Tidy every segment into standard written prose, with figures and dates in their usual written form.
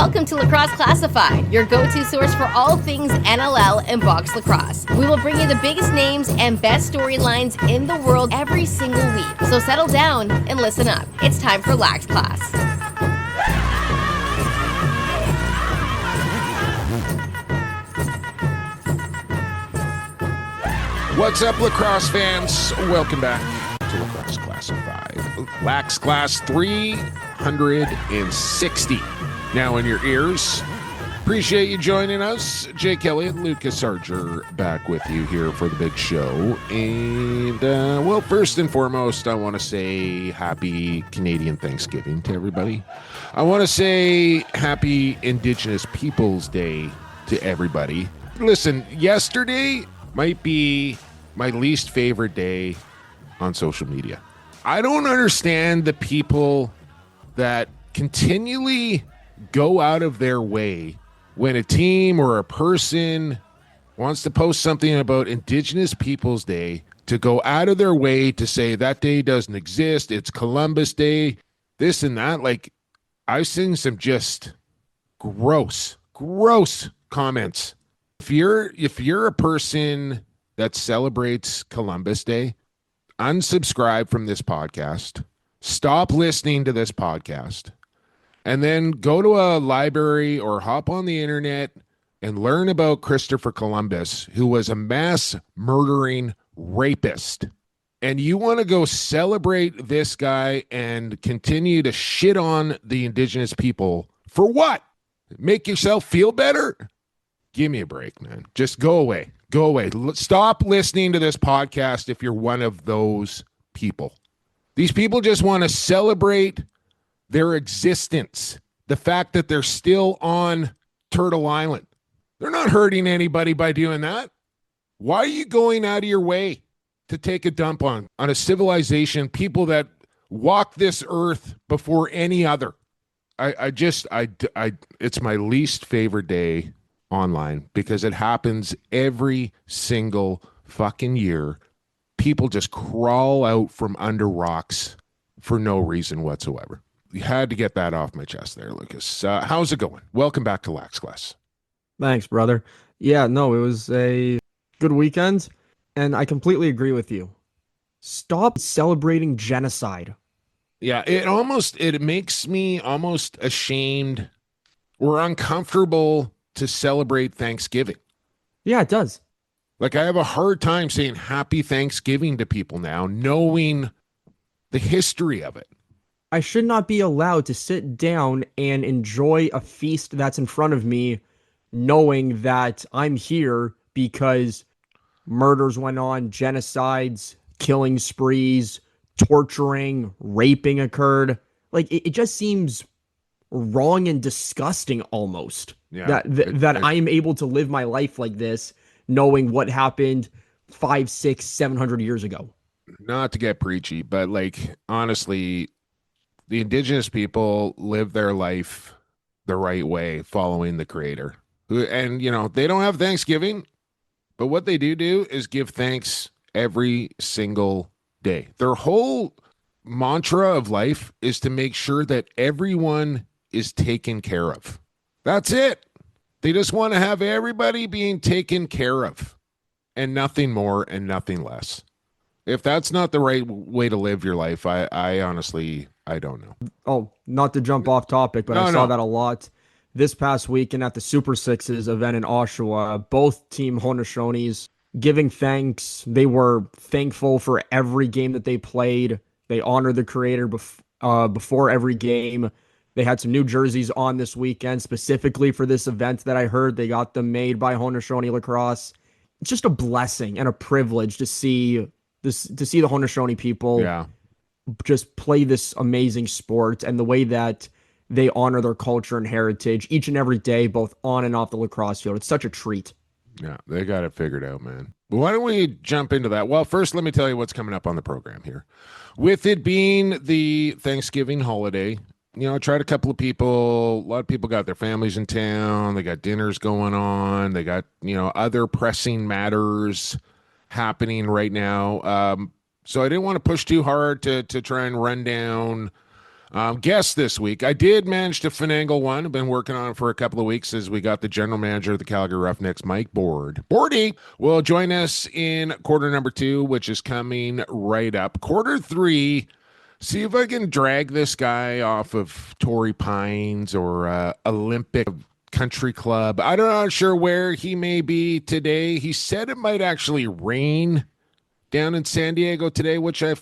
Welcome to Lacrosse Classified, your go-to source for all things NLL and box lacrosse. We will bring you the biggest names and best storylines in the world every single week. So settle down and listen up. It's time for Lax Class. What's up, lacrosse fans? Welcome back to Lacrosse Classified. Lax Class 360 now in your ears. Appreciate you joining us. Jake Elliott, Lucas Archer back with you here for the big show. And, well, first and foremost, I want to say happy Canadian Thanksgiving to everybody. I want to say happy Indigenous Peoples Day to everybody. Listen, yesterday might be my least favorite day on social media. I don't understand the people that continually go out of their way when a team or a person wants to post something about Indigenous Peoples Day to go out of their way to say that day doesn't exist, it's Columbus Day, this and that. Like, I've seen some just gross comments. If you're a person that celebrates Columbus Day, unsubscribe from this podcast, stop listening to this podcast, and then go to a library or hop on the internet and learn about Christopher Columbus, who was a mass murdering rapist. And you want to go celebrate this guy and continue to shit on the Indigenous people for what? Make yourself feel better? Give me a break, man. Just go away. Go away. Stop listening to this podcast if you're one of those people. These people just want to celebrate their existence, the fact that they're still on Turtle Island. They're not hurting anybody by doing that. Why are you going out of your way to take a dump on a civilization, people that walk this earth before any other? It's my least favorite day online because it happens every single fucking year. People just crawl out from under rocks for no reason whatsoever. You had to get that off my chest there, Lucas. How's it going? Welcome back to Lax Class. Thanks, brother. Yeah, no, it was a good weekend, and I completely agree with you. Stop celebrating genocide. Yeah, it makes me almost ashamed or uncomfortable to celebrate Thanksgiving. Yeah, it does. Like, I have a hard time saying happy Thanksgiving to people now, knowing the history of it. I should not be allowed to sit down and enjoy a feast that's in front of me, knowing that I'm here because murders went on, genocides, killing sprees, torturing, raping occurred. Like, it just seems wrong and disgusting almost. Yeah, that I am able to live my life like this, knowing what happened 500, 600, 700 years ago. Not to get preachy, but like, honestly, the Indigenous people live their life the right way, following the Creator. And, you know, they don't have Thanksgiving, but what they do is give thanks every single day. Their whole mantra of life is to make sure that everyone is taken care of. That's it. They just want to have everybody being taken care of and nothing more and nothing less. If that's not the right way to live your life, I honestly, I don't know. Oh, not to jump off topic, but I saw that a lot this past weekend at the Super Sixes event in Oshawa. Both team Haunishonis giving thanks. They were thankful for every game that they played. They honored the Creator before every game. They had some new jerseys on this weekend specifically for this event that I heard. They got them made by Haudenosaunee Lacrosse. It's just a blessing and a privilege to see this, to see the Haudenosaunee people just play this amazing sport, and the way that they honor their culture and heritage each and every day, both on and off the lacrosse field. It's such a treat. Yeah, they got it figured out, man. But why don't we jump into that? Well, first, let me tell you what's coming up on the program here. With it being the Thanksgiving holiday, you know, I tried a couple of people. A lot of people got their families in town. They got dinners going on. They got, you know, other pressing matters happening right now. So I didn't want to push too hard to try and run down Guest this week. I did manage to finagle one. I've been working on it for a couple of weeks as we got the general manager of the Calgary Roughnecks, Mike Bordy, will join us in quarter number 2, which is coming right up. Quarter 3, see if I can drag this guy off of Torrey Pines or Olympic Country Club. I'm not sure where he may be today. He said it might actually rain down in San Diego today, which I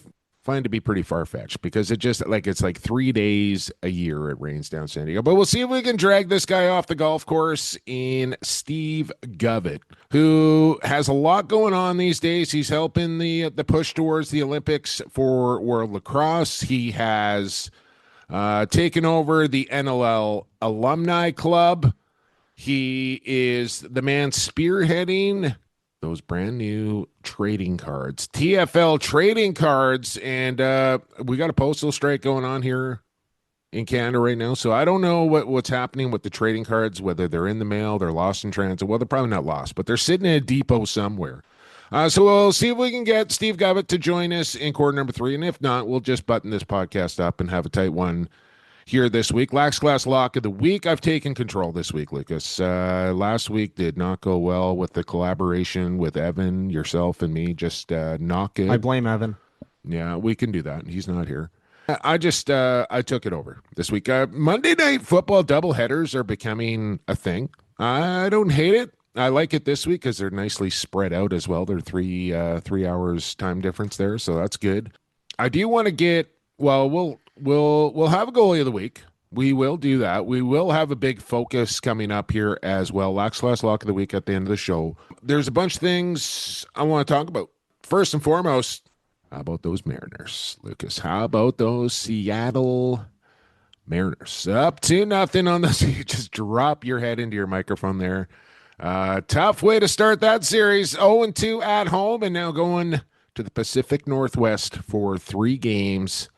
find to be pretty far-fetched because it's like 3 days a year it rains down San Diego. But we'll see if we can drag this guy off the golf course in Steve Govett, who has a lot going on these days. He's helping the push towards the Olympics for World Lacrosse. He has taken over the NLL Alumni Club. He is the man spearheading those brand new trading cards, TFL Trading Cards, and we got a postal strike going on here in Canada right now, so I don't know what's happening with the trading cards, whether they're in the mail, they're lost in transit. Well, they're probably not lost, but they're sitting in a depot somewhere. So we'll see if we can get Steve Govett to join us in quarter number 3, and if not, we'll just button this podcast up and have a tight one here this week. Lax Class Lock of the Week. I've taken control this week, Lucas. Last week did not go well with the collaboration with Evan, yourself, and me. Just not good. I blame Evan. Yeah, we can do that. He's not here. I took it over this week. Monday Night Football doubleheaders are becoming a thing. I don't hate it. I like it this week because they're nicely spread out as well. They're 3 hours time difference there, so that's good. I do want to get, well, we'll have a goalie of the week. We will do that. We will have a big focus coming up here as well. Lax Class Lock of the Week at the end of the show. There's a bunch of things I want to talk about. First and foremost, how about those Mariners, Lucas? How about those Seattle Mariners? Up to nothing on this. You just drop your head into your microphone there. Tough way to start that series. 0-2 at home, and now going to the Pacific Northwest for 3 games.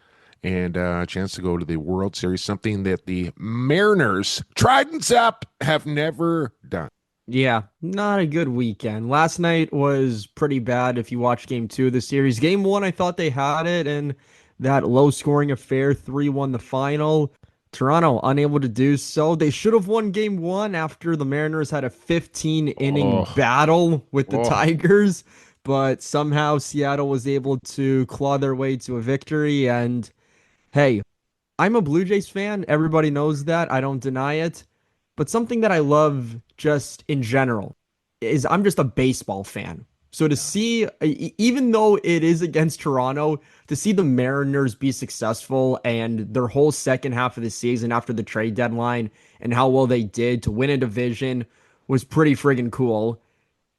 And a chance to go to the World Series, something that the Mariners, Tridents up, have never done. Yeah, not a good weekend. Last night was pretty bad if you watch Game 2 of the series. Game 1, I thought they had it, and that low-scoring affair, 3-1 the final. Toronto unable to do so. They should have won Game 1 after the Mariners had a 15-inning battle with the Tigers, but somehow Seattle was able to claw their way to a victory, and hey, I'm a Blue Jays fan. Everybody knows that. I don't deny it. But something that I love just in general is I'm just a baseball fan. So to see, even though it is against Toronto, to see the Mariners be successful and their whole second half of the season after the trade deadline and how well they did to win a division was pretty friggin' cool.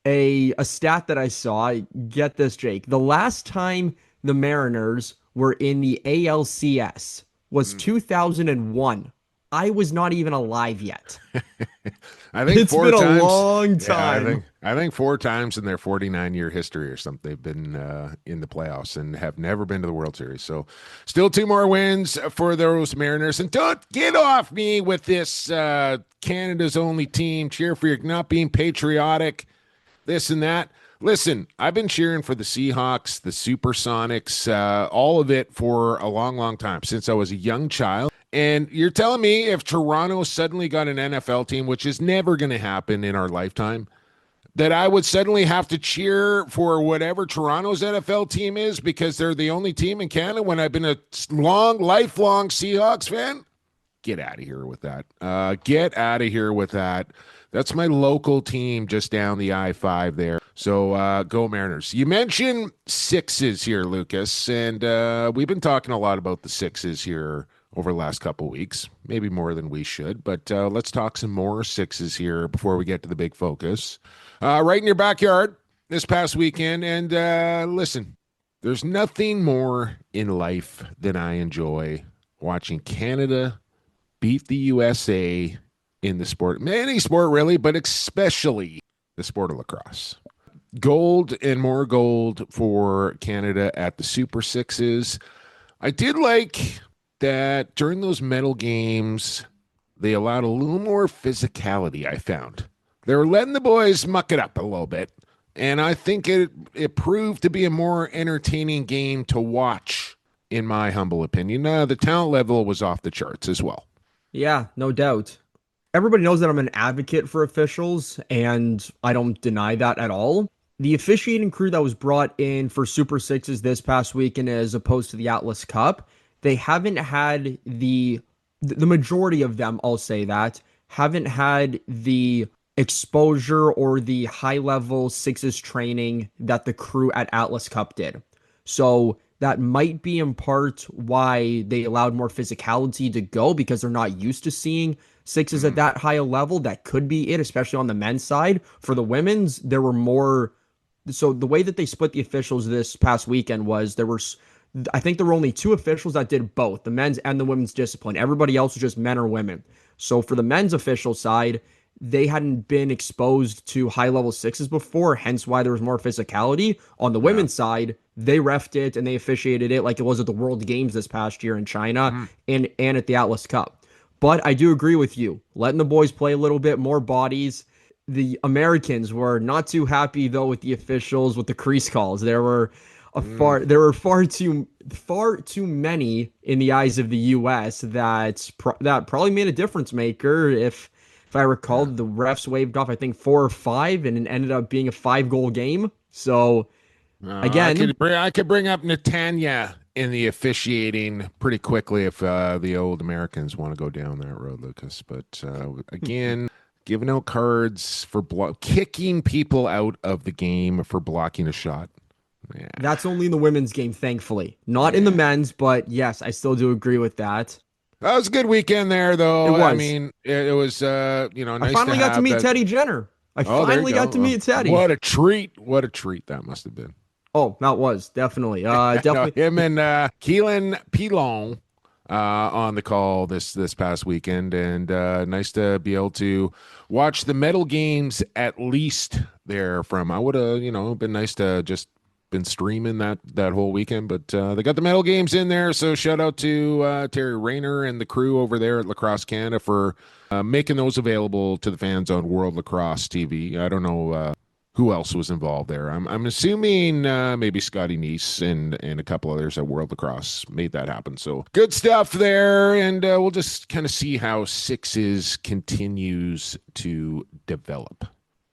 A stat that I saw, get this, Jake. The last time the Mariners were in the ALCS was 2001. I was not even alive yet. I think it's 4 been times. A long time. Yeah, I think 4 times in their 49-year history or something they've been in the playoffs and have never been to the World Series. So still 2 more wins for those Mariners. And don't get off me with this Canada's only team. Cheer for your not being patriotic, this and that. Listen, I've been cheering for the Seahawks, the Supersonics, all of it for a long, long time, since I was a young child. And you're telling me if Toronto suddenly got an NFL team, which is never going to happen in our lifetime, that I would suddenly have to cheer for whatever Toronto's NFL team is because they're the only team in Canada when I've been a lifelong Seahawks fan? Get out of here with that. Get out of here with that. That's my local team just down the I-5 there. So go Mariners. You mentioned sixes here, Lucas, and we've been talking a lot about the sixes here over the last couple of weeks, maybe more than we should, but let's talk some more sixes here before we get to the big focus. Right in your backyard this past weekend, and listen, there's nothing more in life than I enjoy watching Canada beat the USA in the sport, any sport really, but especially the sport of lacrosse. Gold and more gold for Canada at the Super Sixes. I did like that during those medal games, they allowed a little more physicality, I found. They were letting the boys muck it up a little bit, and I think it proved to be a more entertaining game to watch in my humble opinion. The talent level was off the charts as well. Yeah, no doubt. Everybody knows that I'm an advocate for officials, and I don't deny that at all. The officiating crew that was brought in for Super Sixes this past weekend, as opposed to the Atlas Cup, they haven't had the majority of them, I'll say that, haven't had the exposure or the high level sixes training that the crew at Atlas Cup did. So that might be in part why they allowed more physicality to go, because they're not used to seeing sixes at that high a level. That could be it, especially on the men's side. For the women's, there were more. So the way that they split the officials this past weekend was I think there were only 2 officials that did both, the men's and the women's discipline. Everybody else was just men or women. So for the men's official side, they hadn't been exposed to high-level sixes before, hence why there was more physicality. On the women's side, they reffed it and they officiated it like it was at the World Games this past year in China and at the Atlas Cup. But I do agree with you. Letting the boys play a little bit, more bodies. The Americans were not too happy, though, with the officials, with the crease calls. There were far too many in the eyes of the U.S. that probably made a difference maker. If I recall, the refs waved off, I think, 4 or 5, and it ended up being a 5-goal game. So, again, I could bring up Netanya in the officiating pretty quickly if the old Americans want to go down that road, Lucas. But again, giving out cards for kicking people out of the game for blocking a shot. Yeah. That's only in the women's game, thankfully. Not in the men's, but yes, I still do agree with that. That was a good weekend there, though. It was. I mean, it was, nice I finally got to meet Teddy Jenner. I finally got to meet Teddy. What a treat. What a treat that must have been. Oh, that was definitely. Definitely. Him and Keelan Pilon on the call this past weekend, and nice to be able to watch the medal games at least there from. I would have, been nice to just been streaming that whole weekend, but they got the medal games in there. So shout out to Terry Rayner and the crew over there at Lacrosse Canada for making those available to the fans on World Lacrosse TV. I don't know who else was involved there. I'm assuming maybe Scotty Neese and a couple others at World Lacrosse made that happen. So good stuff there, and we'll just kind of see how sixes continues to develop.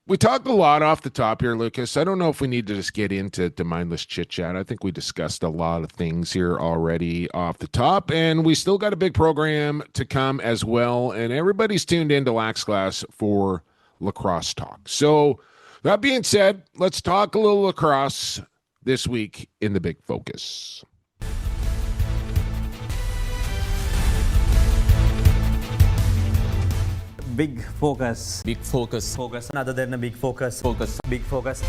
We talked a lot off the top here, Lucas. I don't know if we need to just get into mindless chit-chat. I think we discussed a lot of things here already off the top, and we still got a big program to come as well, and everybody's tuned into Lax Class for lacrosse talk. So that being said, let's talk a little lacrosse this week in the Big Focus. Big focus. Big focus. Focus. Other than a big focus. Focus. Big focus.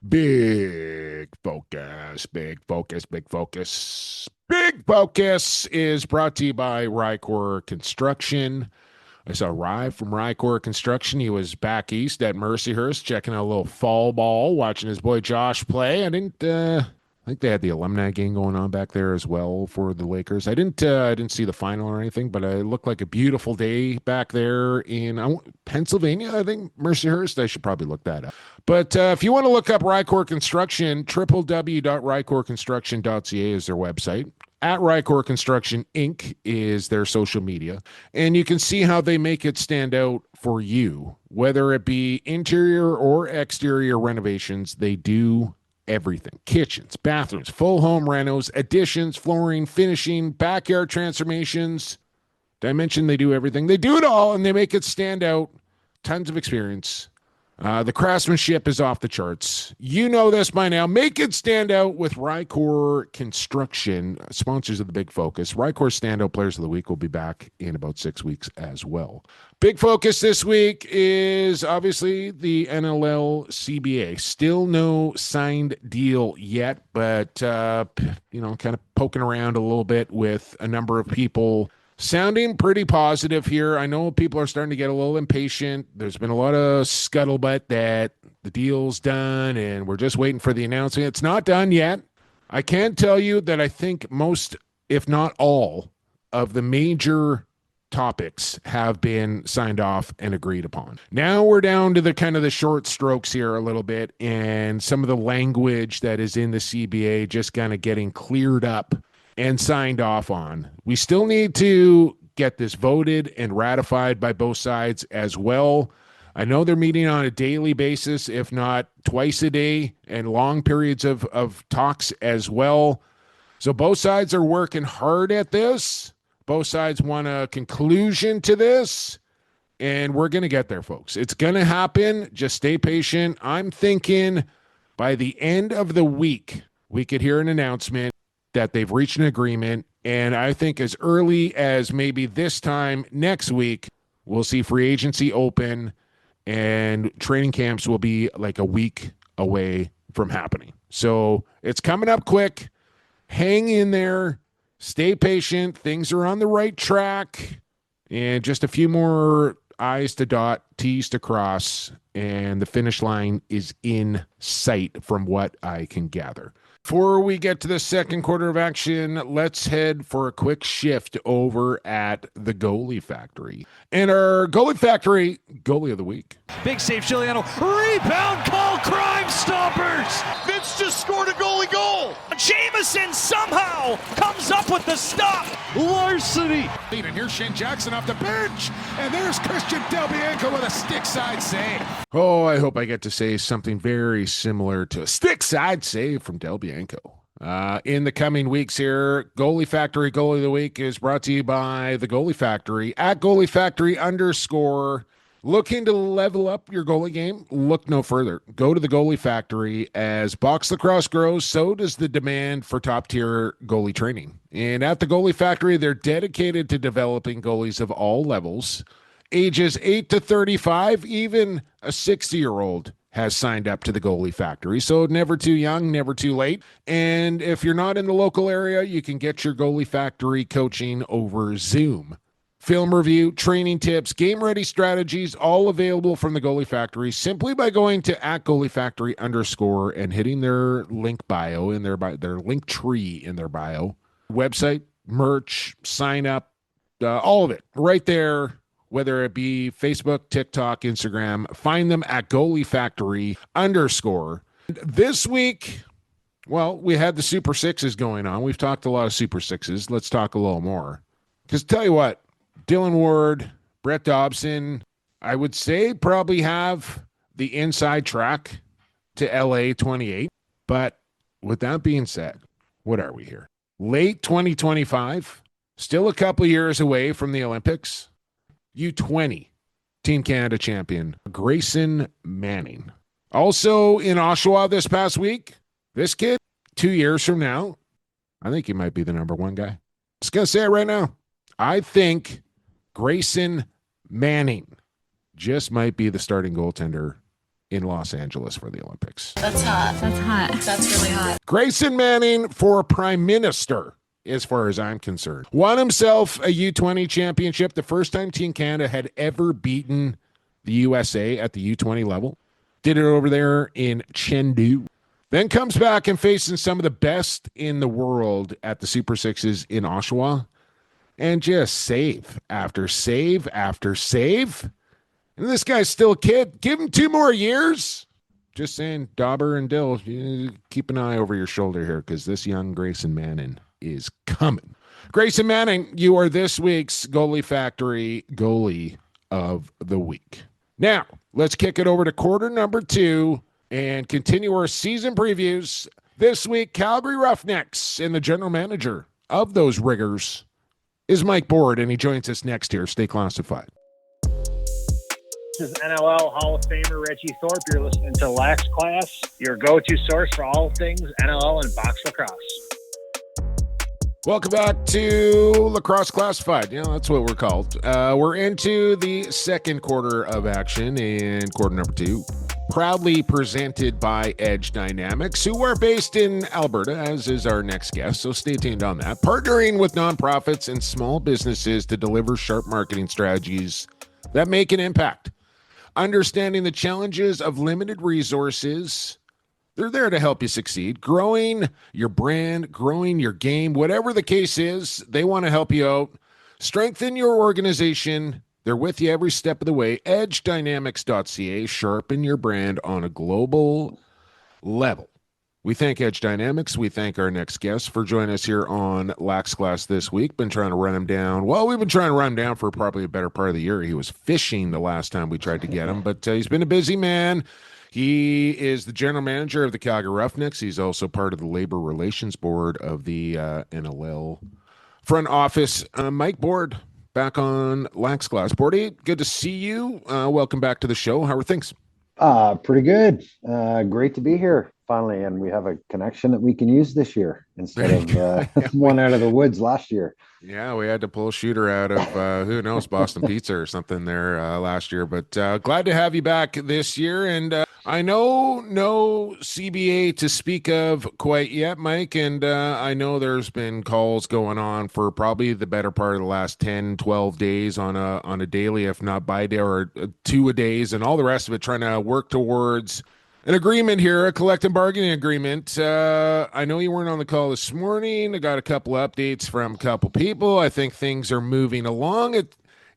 Big focus, big focus, big focus. Big Focus is brought to you by Rycor Construction. I saw Rye from Rycor Construction. He was back east at Mercyhurst checking out a little fall ball, watching his boy Josh play. I think they had the Alumni game going on back there as well for the Lakers. I didn't see the final or anything, but it looked like a beautiful day back there in Pennsylvania, I think, Mercyhurst. I should probably look that up. But if you want to look up Rycor Construction, www.rycorconstruction.ca is their website. At Rycor Construction Inc. is their social media. And you can see how they make it stand out for you. Whether it be interior or exterior renovations, they do everything. Kitchens, bathrooms, full home renos, additions, flooring, finishing, backyard transformations. Did I mention they do everything? They do it all, and they make it stand out. Tons of experience. The craftsmanship is off the charts. You know this by now. Make it stand out with Rycor Construction, sponsors of the Big Focus. Rycor Standout Players of the Week will be back in about 6 weeks as well. Big Focus this week is obviously the NLL CBA. Still no signed deal yet, but, kind of poking around a little bit with a number of people sounding pretty positive here. I know people are starting to get a little impatient. There's been a lot of scuttlebutt that the deal's done and we're just waiting for the announcement. It's not done yet. I can tell you that I think most, if not all, of the major topics have been signed off and agreed upon. Now we're down to the kind of the short strokes here a little bit, and some of the language that is in the CBA just kind of getting cleared up and signed off on. We still need to get this voted and ratified by both sides as well. I know they're meeting on a daily basis, if not twice a day, and long periods of talks as well. So both sides are working hard at this. Both sides want a conclusion to this, and we're going to get there, folks. It's going to happen. Just stay patient. I'm thinking by the end of the week, we could hear an announcement that they've reached an agreement, and I think as early as maybe this time next week, we'll see free agency open, and training camps will be like a week away from happening. So it's coming up quick. Hang in there. Stay patient. Things are on the right track. And just a few more I's to dot, T's to cross, and the finish line is in sight from what I can gather. Before we get to the second quarter of action, let's head for a quick shift over at the Goalie Factory. And our Goalie Factory Goalie of the Week. Big save, Giuliano. Rebound call, Crime Stoppers. Vince just scored a goalie goal. Jameson somehow comes up with the stop. Larceny. And here's Shane Jackson off the bench. And there's Christian Del Bianco with a stick side save. Oh, I hope I get to say something very similar to a stick side save from Del Bianco. In the coming weeks here, Goalie Factory Goalie of the Week is brought to you by the Goalie Factory at Goalie Factory _ Looking to level up your goalie game? Look no further. Go to the Goalie Factory. As box lacrosse grows, so does the demand for top-tier goalie training. And at the Goalie Factory, they're dedicated to developing goalies of all levels, ages 8 to 35, even a 60-year-old has signed up to the Goalie Factory. So never too young, never too late. And if you're not in the local area, you can get your Goalie Factory coaching over Zoom. Film review, training tips, game-ready strategies, all available from the Goalie Factory simply by going to at Goalie Factory _ and hitting their link bio in their link tree in their bio. Website, merch, sign up, all of it right there, whether it be Facebook, TikTok, Instagram. Find them at Goalie Factory _ This week, well, we had the Super Sixes going on. We've talked a lot of Super Sixes. Let's talk a little more. Because tell you what, Dylan Ward, Brett Dobson, I would say probably have the inside track to LA 28. But with that being said, what are we here? Late 2025, still a couple years away from the Olympics. U20 Team Canada champion Grayson Manning. Also in Oshawa this past week, this kid, 2 years from now, I think he might be the number one guy. Just going to say it right now. I think Grayson Manning just might be the starting goaltender in Los Angeles for the Olympics. That's hot. That's hot. That's really hot. Grayson Manning for Prime Minister, as far as I'm concerned. Won himself a U20 championship, the first time Team Canada had ever beaten the USA at the U20 level. Did it over there in Chengdu. Then comes back and facing some of the best in the world at the Super Sixes in Oshawa. And just save after save after save. And this guy's still a kid. Give him 2 more years. Just saying, Dauber and Dill, keep an eye over your shoulder here because this young Grayson Manning is coming. Grayson Manning, you are this week's Goalie Factory Goalie of the Week. Now, let's kick it over to quarter number 2 and continue our season previews. This week, Calgary Roughnecks and the general manager of those riggers is Mike Board, and he joins us next here. Stay classified. This is NLL Hall of Famer Reggie Thorpe. You're listening to Lax Class, your go-to source for all things NLL and box lacrosse. Welcome back to Lacrosse Classified. Yeah, that's what we're called. We're into the second quarter of action in quarter number 2. Proudly presented by Edge Dynamics, who are based in Alberta, as is our next guest, so stay tuned on that. Partnering with nonprofits and small businesses to deliver sharp marketing strategies that make an impact. Understanding the challenges of limited resources, they're there to help you succeed. Growing your brand, growing your game, whatever the case is, they want to help you out. Strengthen your organization. They're with you every step of the way. EdgeDynamics.ca. Sharpen your brand on a global level. We thank Edge Dynamics. We thank our next guest for joining us here on Lax Class this week. Been trying to run him down. Well, we've been trying to run him down for probably a better part of the year. He was fishing the last time we tried to get him, but he's been a busy man. He is the general manager of the Calgary Roughnecks. He's also part of the labor relations board of the NLL front office. Mike Board, back on Lax Class. Bordy, good to see you. Welcome back to the show. How are things? Pretty good. Great to be here finally, and we have a connection that we can use this year instead of one out of the woods last year. Yeah, we had to pull a shooter out of who knows, Boston Pizza or something there last year, but glad to have you back this year. And I know no CBA to speak of quite yet, Mike, and I know there's been calls going on for probably the better part of the last 10, 12 days on a daily, if not bi-day, or 2 a days, and all the rest of it, trying to work towards an agreement here, a collective bargaining agreement. I know you weren't on the call this morning. I got a couple updates from a couple people. I think things are moving along.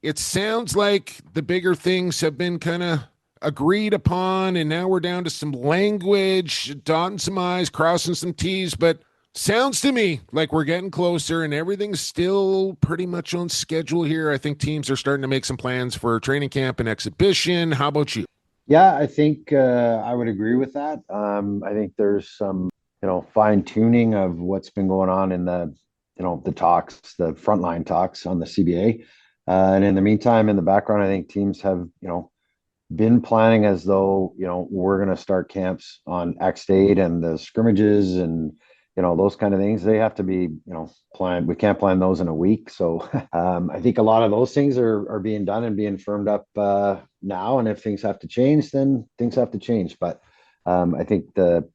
It sounds like the bigger things have been kind of agreed upon, and now we're down to some language, dotting some I's, crossing some T's, but sounds to me like we're getting closer and everything's still pretty much on schedule here. I think teams are starting to make some plans for training camp and exhibition. How about you? Yeah, I think I would agree with that. I think there's some, fine tuning of what's been going on in the talks, the frontline talks on the CBA. And in the meantime, in the background, I think teams have, been planning as though, we're going to start camps on X date, and the scrimmages and, those kind of things, they have to be, planned. We can't plan those in a week. So I think a lot of those things are being done and being firmed up now. And if things have to change, then things have to change. But I think the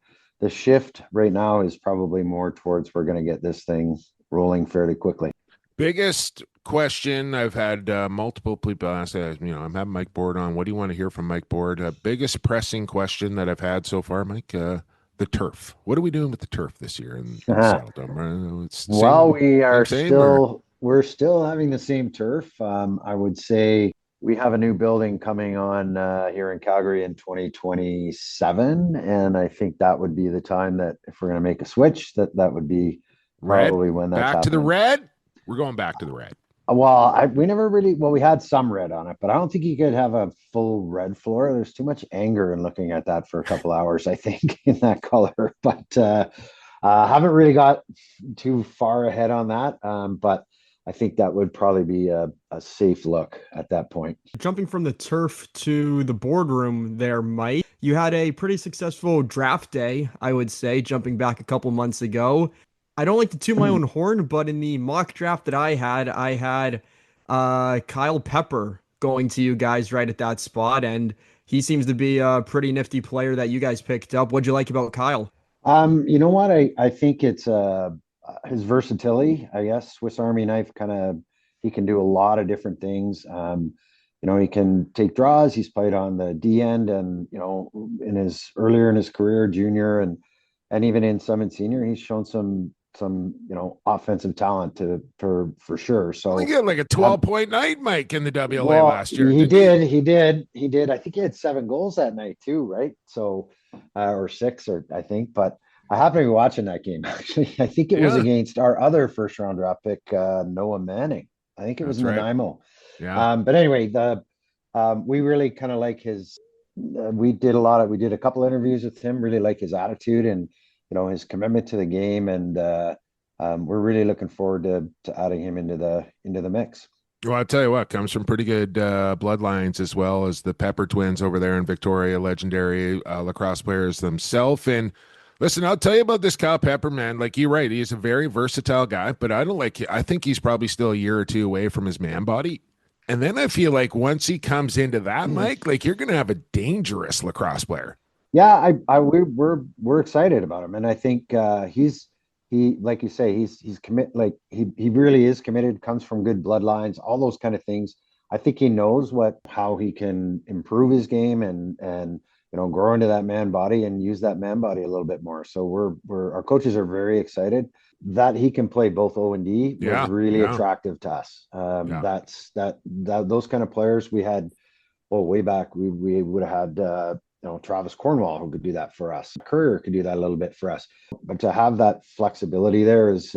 shift right now is probably more towards we're going to get this thing rolling fairly quickly. Biggest question I've had multiple people ask, I'm having Mike Board on. What do you want to hear from Mike Board? Biggest pressing question that I've had so far, Mike, the turf. What are we doing with the turf this year in Saddledome? We're still having the same turf. I would say we have a new building coming on here in Calgary in 2027, and I think that would be the time that if we're going to make a switch, that would be probably when that's back happening. To the red. We're going back to the red. Well, we had some red on it, but I don't think you could have a full red floor. There's too much anger in looking at that for a couple hours, I think, in that color. But haven't really got too far ahead on that. But I think that would probably be a safe look at that point. Jumping from the turf to the boardroom there, Mike, you had a pretty successful draft day, I would say, jumping back a couple months ago. I don't like to toot my own horn, but in the mock draft that I had Kyle Pepper going to you guys right at that spot, and he seems to be a pretty nifty player that you guys picked up. What'd you like about Kyle? You know what? I think it's his versatility, I guess. Swiss Army knife he can do a lot of different things. He can take draws. He's played on the D end, and earlier in his career, junior and even in senior, he's shown some offensive talent for sure. So he got like a 12-point night, Mike, in the WLA last year. He did. I think he had 7 goals that night too, right? So or 6, or I think. But I happened to be watching that game actually. I think it was against our other first round draft pick, Noah Manning. I think it was Nanaimo. Yeah. But anyway, we really kind of like his. We did a couple interviews with him. Really like his attitude and his commitment to the game, and we're really looking forward to adding him into the mix. Well, I'll tell you what, comes from pretty good bloodlines, as well as the Pepper twins over there in Victoria, legendary lacrosse players themselves. And listen, I'll tell you about this Kyle Pepper, man. Like, you're right, he's a very versatile guy, but I think he's probably still a year or two away from his man body. And then I feel like once he comes into that, Mike, like, you're going to have a dangerous lacrosse player. Yeah, we're excited about him, and I think he like you say, he's commit, like he really is committed. Comes from good bloodlines, all those kind of things. I think he knows how he can improve his game and grow into that man body and use that man body a little bit more. So our coaches are very excited that he can play both O and D was really attractive to us. Those kind of players we had, way back, we would have had, Travis Cornwall, who could do that for us. Courier could do that a little bit for us. But to have that flexibility there is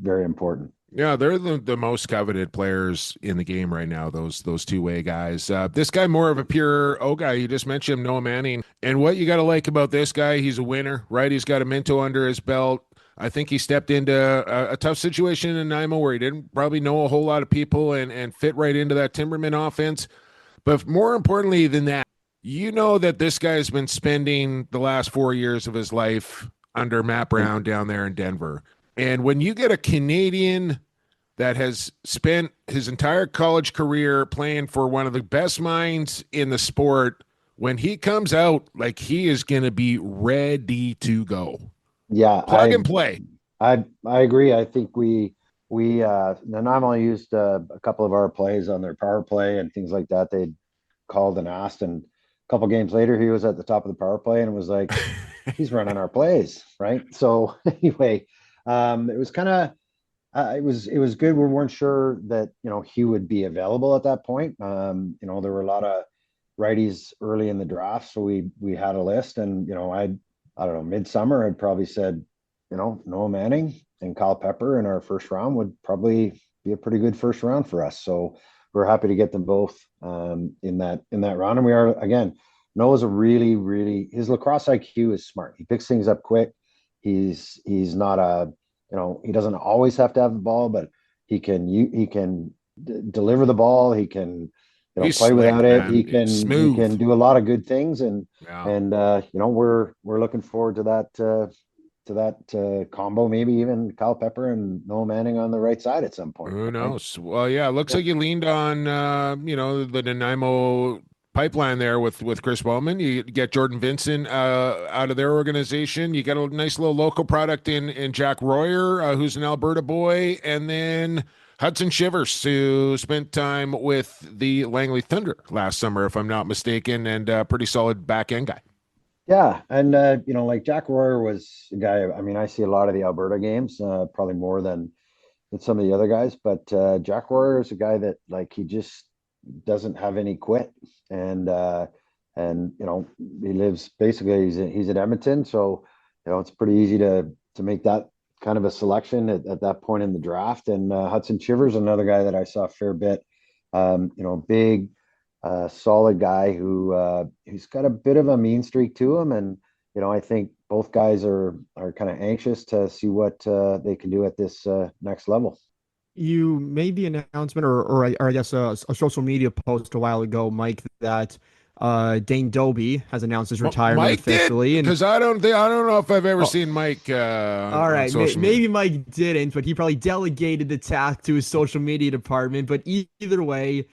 very important. Yeah, they're the most coveted players in the game right now, those two-way guys. This guy, more of a pure O guy. You just mentioned him, Noah Manning. And what you got to like about this guy, he's a winner, right? He's got a Minto under his belt. I think he stepped into a tough situation in Nanaimo where he didn't probably know a whole lot of people and fit right into that Timberman offense. But more importantly than that, you know that this guy has been spending the last 4 years of his life under Matt Brown down there in Denver. And when you get a Canadian that has spent his entire college career playing for one of the best minds in the sport, when he comes out, like, he is going to be ready to go. Yeah. Plug and play. I agree. I think we Nanaimo used a couple of our plays on their power play and things like that. They'd called and asked, and a couple games later, he was at the top of the power play and was like, he's running our plays, right? So anyway, it was kind of, it was good. We weren't sure that, he would be available at that point. There were a lot of righties early in the draft. So we had a list, and, I don't know, midsummer, I'd probably said, Noah Manning and Kyle Pepper in our first round would probably be a pretty good first round for us. So we're happy to get them both in that round. And we are, again, Noah's a really, really, his lacrosse IQ is smart. He picks things up quick. He's not he doesn't always have to have the ball, but he can deliver the ball. He can play slick, without it. Man. He can do a lot of good things, and we're looking forward to that combo. Maybe even Kyle Pepper and Noah Manning on the right side at some point. Who knows? Right? Well, yeah, it looks like you leaned on the Nanaimo pipeline there with Chris Bowman. You get Jordan Vincent out of their organization. You got a nice little local product in Jack Royer, who's an Alberta boy, and then Hudson Shivers, who spent time with the Langley Thunder last summer, if I'm not mistaken, and a pretty solid back end guy. Yeah, and like Jack Royer was a guy. I mean, I see a lot of the Alberta games, probably more than some of the other guys, but Jack Royer is a guy that, like, he just doesn't have any quit, and he lives basically, he's at Edmonton, so it's pretty easy to make that kind of a selection at that point in the draft. And Hudson Shivers, another guy that I saw a fair bit, big, solid guy who he's got a bit of a mean streak to him, and I think both guys are kind of anxious to see what they can do at this next level. You made the announcement, or I guess a social media post a while ago, Mike, that Dane Doby has announced his retirement Mike officially. Because I don't know if I've ever seen Mike. All right, maybe Mike didn't, but he probably delegated the task to his social media department. But either way,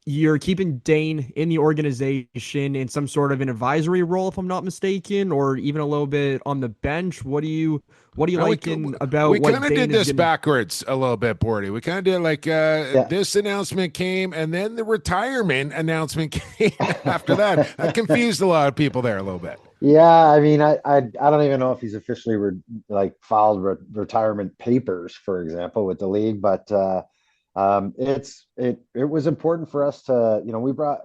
you're keeping Dane in the organization in some sort of an advisory role, if I'm not mistaken, or even a little bit on the bench. What do you liking about we what kind of did this backwards a little bit, Bordy? We kind of did like this announcement came, and then the retirement announcement came after that. That confused a lot of people there a little bit. Yeah, I mean, I don't even know if he's officially filed retirement papers, for example, with the league, but it was important for us to,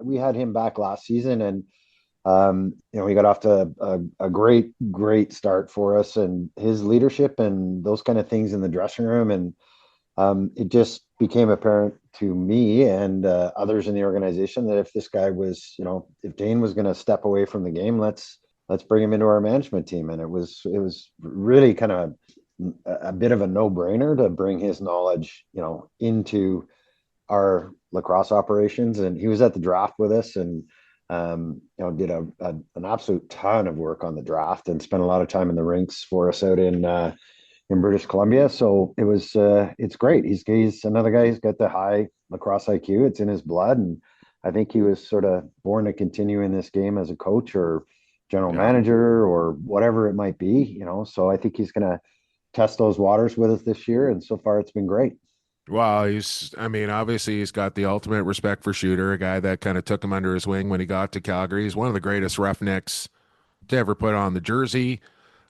we had him back last season, and he got off to a great start for us, and his leadership and those kind of things in the dressing room. And it just became apparent to me and others in the organization that if this guy was, if Dane was going to step away from the game, let's bring him into our management team. And it was really kind of a bit of a no-brainer to bring his knowledge, into our lacrosse operations. And he was at the draft with us, and did an absolute ton of work on the draft and spent a lot of time in the rinks for us out in British Columbia. So it was it's great. He's another guy who's got the high lacrosse IQ. It's in his blood, and I think he was sort of born to continue in this game as a coach or general manager or whatever it might be. So I think he's going to test those waters with us this year, and so far it's been great. Well, obviously he's got the ultimate respect for Shooter, a guy that kind of took him under his wing when he got to Calgary. He's one of the greatest Roughnecks to ever put on the jersey.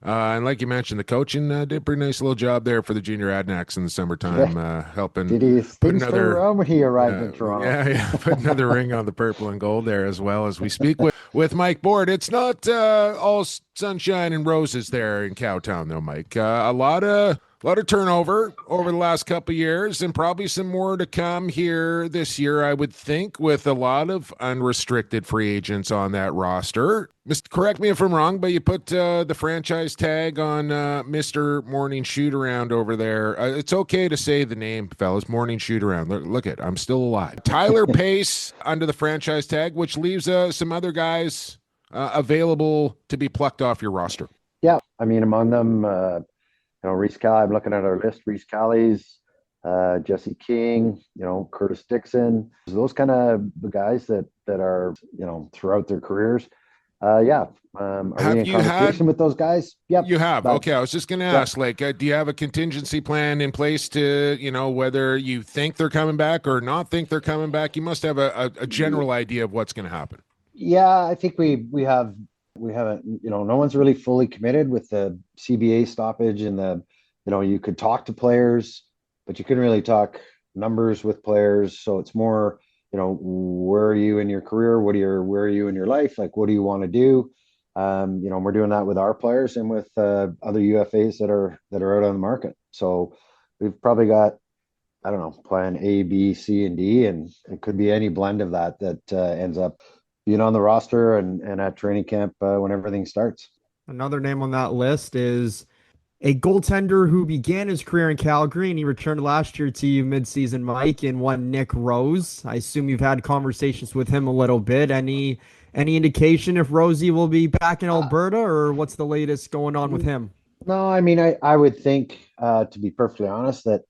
And like you mentioned, the coaching did a pretty nice little job there for the junior Adnacks in the summertime, helping Did he put things turn around when he arrived in Toronto? Yeah, put another ring on the purple and gold there as well as we speak with Mike Board. It's not all sunshine and roses there in Cowtown, though, Mike. A lot of turnover over the last couple of years, and probably some more to come here this year, I would think, with a lot of unrestricted free agents on that roster. Correct me if I'm wrong, but you put the franchise tag on Mr. Morning Shoot Around over there. It's okay to say the name, fellas. Morning Shoot Around. Look it, I'm still alive. Tyler Pace under the franchise tag, which leaves some other guys available to be plucked off your roster. Yeah, among them, Reese Kelly. I'm looking at our list. Reese Kelly's, Jesse King, Curtis Dixon. Those kind of guys that are throughout their careers. Are we in conversation with those guys? Yep. You have. Okay, I was just going to ask, do you have a contingency plan in place to, whether you think they're coming back or not think they're coming back? You must have a general idea of what's going to happen. Yeah, I think we haven't, no one's really fully committed with the CBA stoppage and you could talk to players, but you couldn't really talk numbers with players. So it's more, where are you in your career? Where are you in your life? Like, what do you want to do? We're doing that with our players and with other UFAs that are out on the market. So we've probably got, plan A, B, C, and D, and it could be any blend of that ends up being on the roster and at training camp when everything starts. Another name on that list is a goaltender who began his career in Calgary and he returned last year to you midseason, Mike, and one Nick Rose. I assume you've had conversations with him a little bit. Any indication if Rosie will be back in Alberta, or what's the latest going on with him? No, I would think, to be perfectly honest, that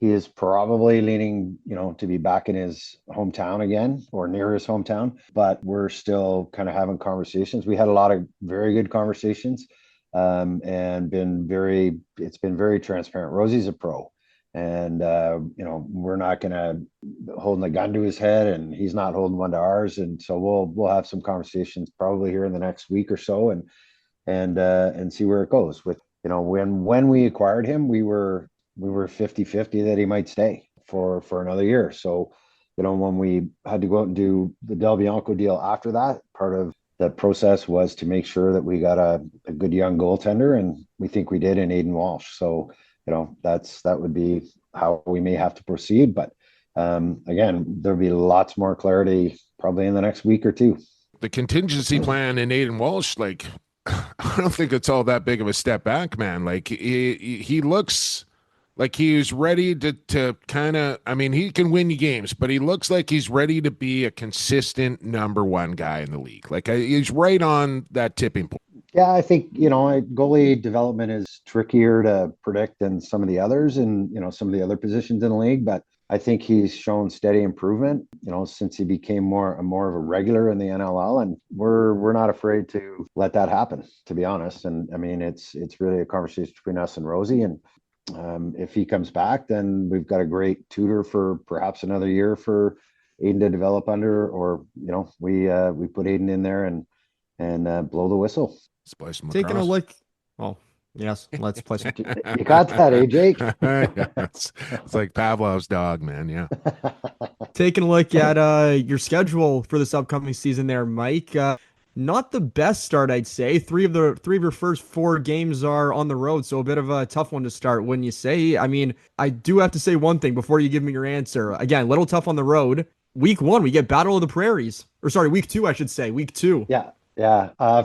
he is probably leaning, to be back in his hometown again or near his hometown, but we're still kind of having conversations. We had a lot of very good conversations and it's been very transparent. Rosie's a pro and, we're not going to hold a gun to his head and he's not holding one to ours. And so we'll have some conversations probably here in the next week or so and see where it goes with, when we acquired him, we were 50-50 that he might stay for another year. So, when we had to go out and do the Del Bianco deal after that, part of the process was to make sure that we got a good young goaltender, and we think we did in Aiden Walsh. So, that would be how we may have to proceed. But again, there'll be lots more clarity probably in the next week or two. The contingency plan in Aiden Walsh, I don't think it's all that big of a step back, man. He looks like he's ready to kind of, he can win you games, but he looks like he's ready to be a consistent number one guy in the league. He's right on that tipping point. Yeah, I think, goalie development is trickier to predict than some of the others and, some of the other positions in the league. But I think he's shown steady improvement, since he became more of a regular in the NLL. And we're not afraid to let that happen, to be honest. And it's really a conversation between us and Rosie. And if he comes back, then we've got a great tutor for perhaps another year for Aiden to develop under, or, we put Aiden in there and blow the whistle. Taking a look. Oh, yes. Let's play some. You got that, eh, Jake? Yeah, it's like Pavlov's dog, man. Yeah. Taking a look at your schedule for this upcoming season there, Mike. Not the best start, I'd say. Three of your first four games are on the road, so a bit of a tough one to start, wouldn't you say? I do have to say one thing before you give me your answer. Again, a little tough on the road. Week 1, we get Battle of the Prairies. Or sorry, week 2, I should say. Week 2. Yeah.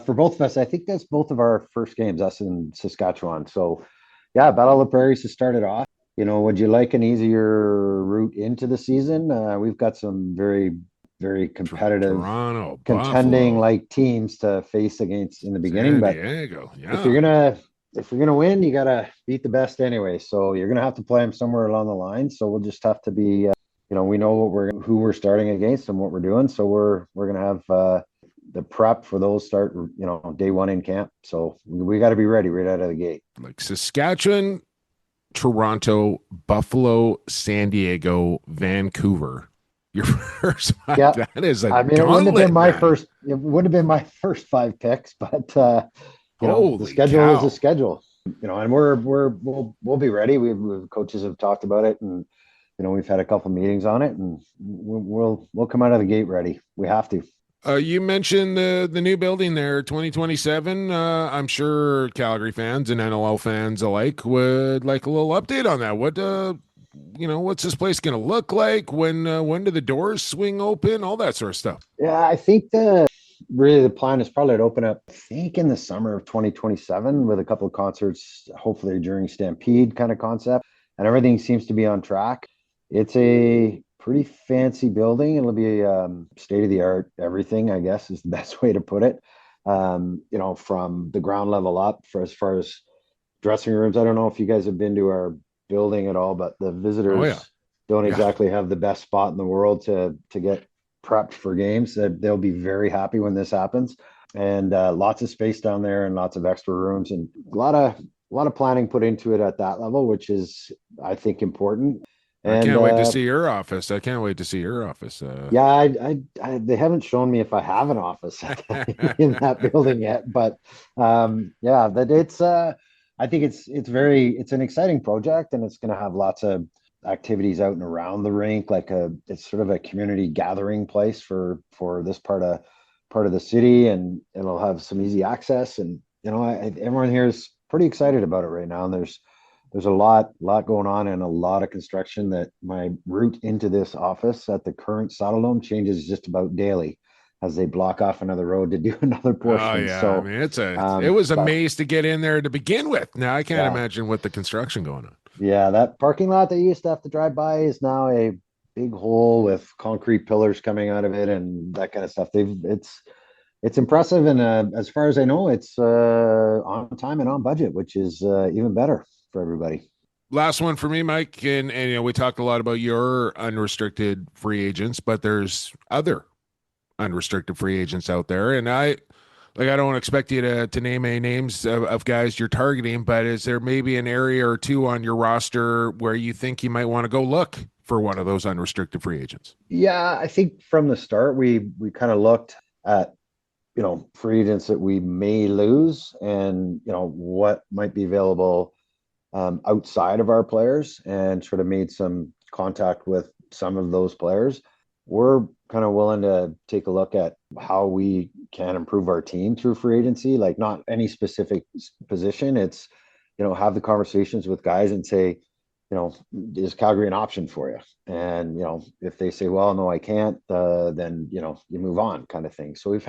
For both of us, I think that's both of our first games, us in Saskatchewan. So, yeah, Battle of the Prairies has started off. Would you like an easier route into the season? We've got some very, very competitive, Toronto, contending Buffalo, teams to face against in the beginning. San Diego. Yeah. If you're gonna win, you gotta beat the best anyway. So you're gonna have to play them somewhere along the line. So we'll just have to be, we know who we're starting against and what we're doing. So we're gonna have the prep for those start, day one in camp. So we got to be ready right out of the gate. Saskatchewan, Toronto, Buffalo, San Diego, Vancouver. Your first five. Yeah. That is a I mean, gauntlet, it wouldn't have been my man. first. It would have been my first 5 picks, but you know, the Holy schedule is cow. a schedule. You know, and we'll be ready. We coaches have talked about it, and you know, we've had a couple meetings on it, and we'll come out of the gate ready. We have to. You mentioned the new building there, 2027. I'm sure Calgary fans and NLL fans alike would like a little update on that. What what's this place going to look like? When do the doors swing open? All that sort of stuff. Yeah, I think the plan is probably to open up, I think, in the summer of 2027 with a couple of concerts, hopefully during Stampede kind of concept, and everything seems to be on track. It's a pretty fancy building. It'll be state of the art, everything, I guess, is the best way to put it. You know, from the ground level up for as far as dressing rooms. I don't know if you guys have been to our building at all, but the visitors don't exactly have the best spot in the world to get prepped for games. They'll be very happy when this happens. And lots of space down there and lots of extra rooms and a lot of planning put into it at that level, which is, I think, important. And, I can't wait to see your office. Yeah, they haven't shown me if I have an office in that building yet, but yeah, that it's I think it's an exciting project, and it's going to have lots of activities out and around the rink, it's sort of a community gathering place for this part of the city, and it'll have some easy access, and you know, everyone here is pretty excited about it right now, and there's a lot going on and a lot of construction. That my route into this office at the current Saddle Dome changes just about daily as they block off another road to do another portion. Oh yeah, so I mean, it was a maze to get in there to begin with. Now I can't imagine with the construction going on. Yeah, that parking lot that you used to have to drive by is now a big hole with concrete pillars coming out of it and that kind of stuff. It's impressive, and as far as I know, it's on time and on budget, which is even better for everybody. Last one for me, Mike, and you know, we talked a lot about your unrestricted free agents, but there's other unrestricted free agents out there, and I don't expect you to name any names of guys you're targeting, but is there maybe an area or two on your roster where you think you might want to go look for one of those unrestricted free agents? Yeah, I think from the start we kind of looked at, you know, free agents that we may lose, and you know, what might be available outside of our players, and sort of made some contact with some of those players. We're kind of willing to take a look at how we can improve our team through free agency, like not any specific position. It's, you know, have the conversations with guys and say, you know, is Calgary an option for you? And, you know, if they say, well, no, I can't, then, you know, you move on, kind of thing. So we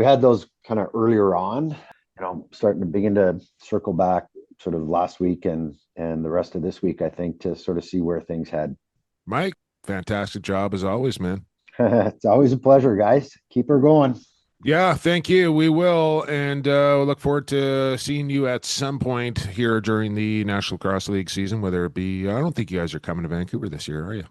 had those kind of earlier on, you know, starting to begin to circle back sort of last week and the rest of this week, I think, to sort of see where things head. Mike, fantastic job as always, man. It's always a pleasure, guys. Keep her going. Yeah, thank you. We will, and look forward to seeing you at some point here during the National Lacrosse League season, whether it be, I don't think you guys are coming to Vancouver this year, are you?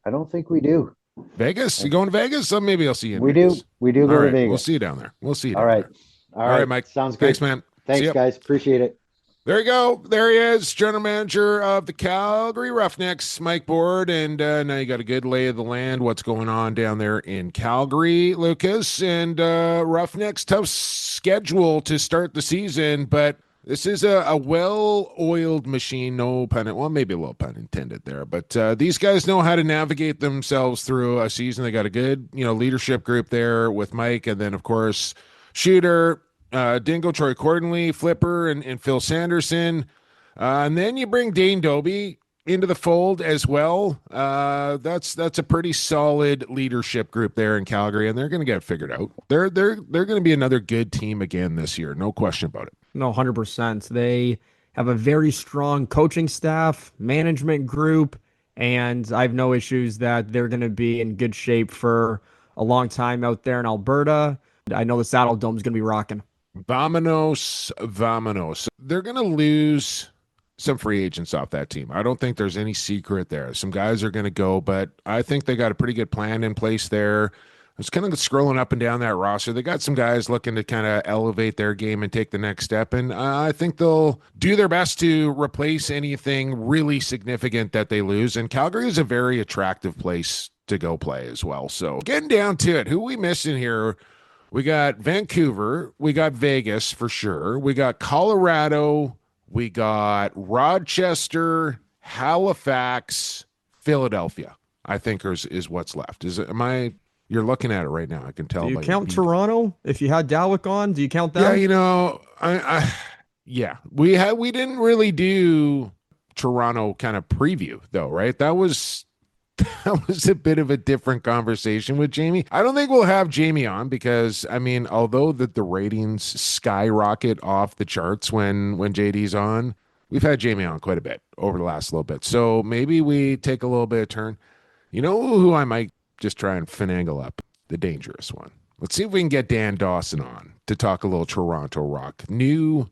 I don't think we do. Vegas? You going to Vegas? So maybe I'll see you in we Vegas. We do go to Vegas. We'll see you down there. All right. All right, Mike. Sounds good. Thanks, man. Thanks, guys. Appreciate it. There you go. There he is, general manager of the Calgary Roughnecks, Mike Board. And now you got a good lay of the land, what's going on down there in Calgary, Lucas. And Roughnecks, tough schedule to start the season, but this is a well-oiled machine, no pun, well, maybe a little pun intended there. But these guys know how to navigate themselves through a season. They got a good, you know, leadership group there with Mike, and then, of course, Shooter, Dingo, Troy Cordonley, Flipper, and Phil Sanderson. And then you bring Dane Doby into the fold as well. That's a pretty solid leadership group there in Calgary, and they're going to get it figured out. They're going to be another good team again this year. No question about it. No, 100%. They have a very strong coaching staff, management group, and I have no issues that they're going to be in good shape for a long time out there in Alberta. I know the Saddle Dome's going to be rocking. Vamonos. They're going to lose some free agents off that team. I don't think there's any secret there. Some guys are going to go, but I think they got a pretty good plan in place there. was kind of scrolling up and down that roster. They got some guys looking to kind of elevate their game and take the next step. And I think they'll do their best to replace anything really significant that they lose. And Calgary is a very attractive place to go play as well. So getting down to it, who we missing here? We got Vancouver. We got Vegas for sure. We got Colorado. We got Rochester, Halifax, Philadelphia. I think is what's left. You're looking at it right now. I can tell. Do you count Toronto? If you had Dalwick on, do you count that? Yeah, we didn't really do Toronto kind of preview though, right? That was a bit of a different conversation with Jamie. I don't think we'll have Jamie on because although the ratings skyrocket off the charts when JD's on, we've had Jamie on quite a bit over the last little bit. So maybe we take a little bit of turn. You know who I might just try and finagle up? The dangerous one. Let's see if we can get Dan Dawson on to talk a little Toronto Rock. New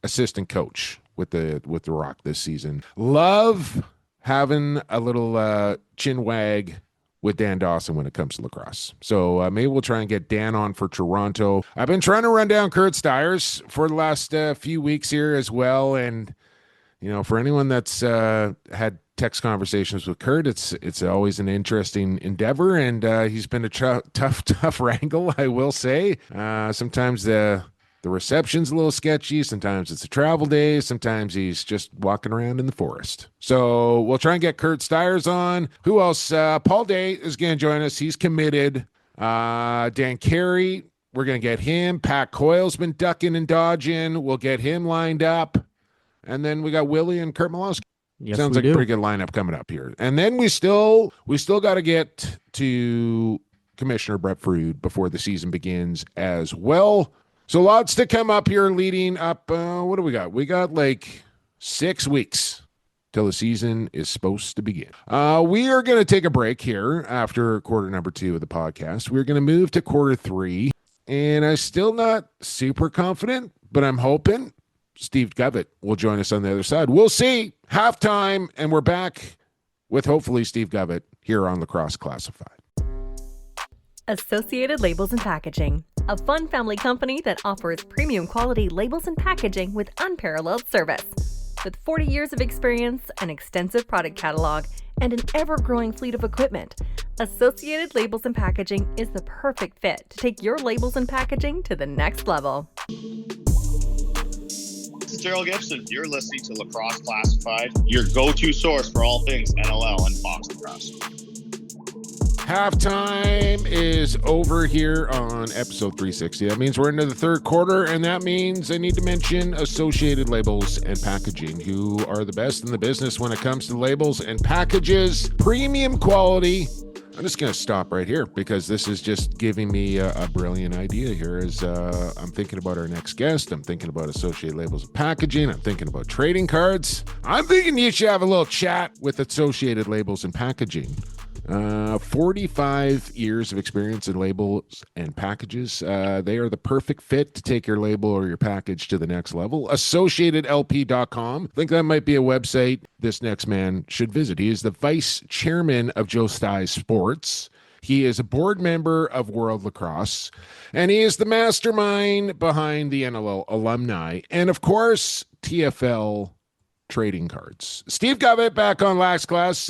assistant coach with the Rock this season. Love having a little chin wag with Dan Dawson when it comes to lacrosse. So maybe we'll try and get Dan on for Toronto. I've been trying to run down Kurt Stiers for the last few weeks here as well. And, for anyone that's had text conversations with Kurt, it's always an interesting endeavor. And he's been a tough wrangle, I will say. Sometimes the reception's a little sketchy. Sometimes it's a travel day. Sometimes he's just walking around in the forest. So we'll try and get Kurt Stiers on. Who else? Paul Day is going to join us. He's committed. Dan Carey, we're going to get him. Pat Coyle's been ducking and dodging. We'll get him lined up. And then we got Willie and Kurt Malowski. Yes, sounds like a pretty good lineup coming up here. And then we still got to get to Commissioner Brett Freud before the season begins as well. So lots to come up here leading up. What do we got? We got like 6 weeks till the season is supposed to begin. We are going to take a break here after quarter number 2 of the podcast. We're going to move to quarter 3, and I'm still not super confident, but I'm hoping Steve Govett will join us on the other side. We'll see. Halftime, and we're back with hopefully Steve Govett here on Lacrosse Classified. Associated Labels and Packaging, a fun family company that offers premium quality labels and packaging with unparalleled service. With 40 years of experience, an extensive product catalog, and an ever-growing fleet of equipment, Associated Labels and Packaging is the perfect fit to take your labels and packaging to the next level. This is Gerald Gibson. You're listening to Lacrosse Classified, your go-to source for all things NLL and box lacrosse. Halftime is over here on episode 360. That means we're into the third quarter, and that means I need to mention Associated Labels and Packaging, who are the best in the business when it comes to labels and packages. Premium quality. I'm just going to stop right here because this is just giving me a brilliant idea here as I'm thinking about our next guest. I'm thinking about Associated Labels and Packaging. I'm thinking about trading cards. I'm thinking you should have a little chat with Associated Labels and Packaging. 45 years of experience in labels and packages. They are the perfect fit to take your label or your package to the next level. AssociatedLP.com. I think that might be a website this next man should visit. He is the vice chairman of Joe Stye Sports. He is a board member of World Lacrosse, and he is the mastermind behind the NLL Alumni, and of course, TFL Trading Cards. Steve Govett back on Lax Class.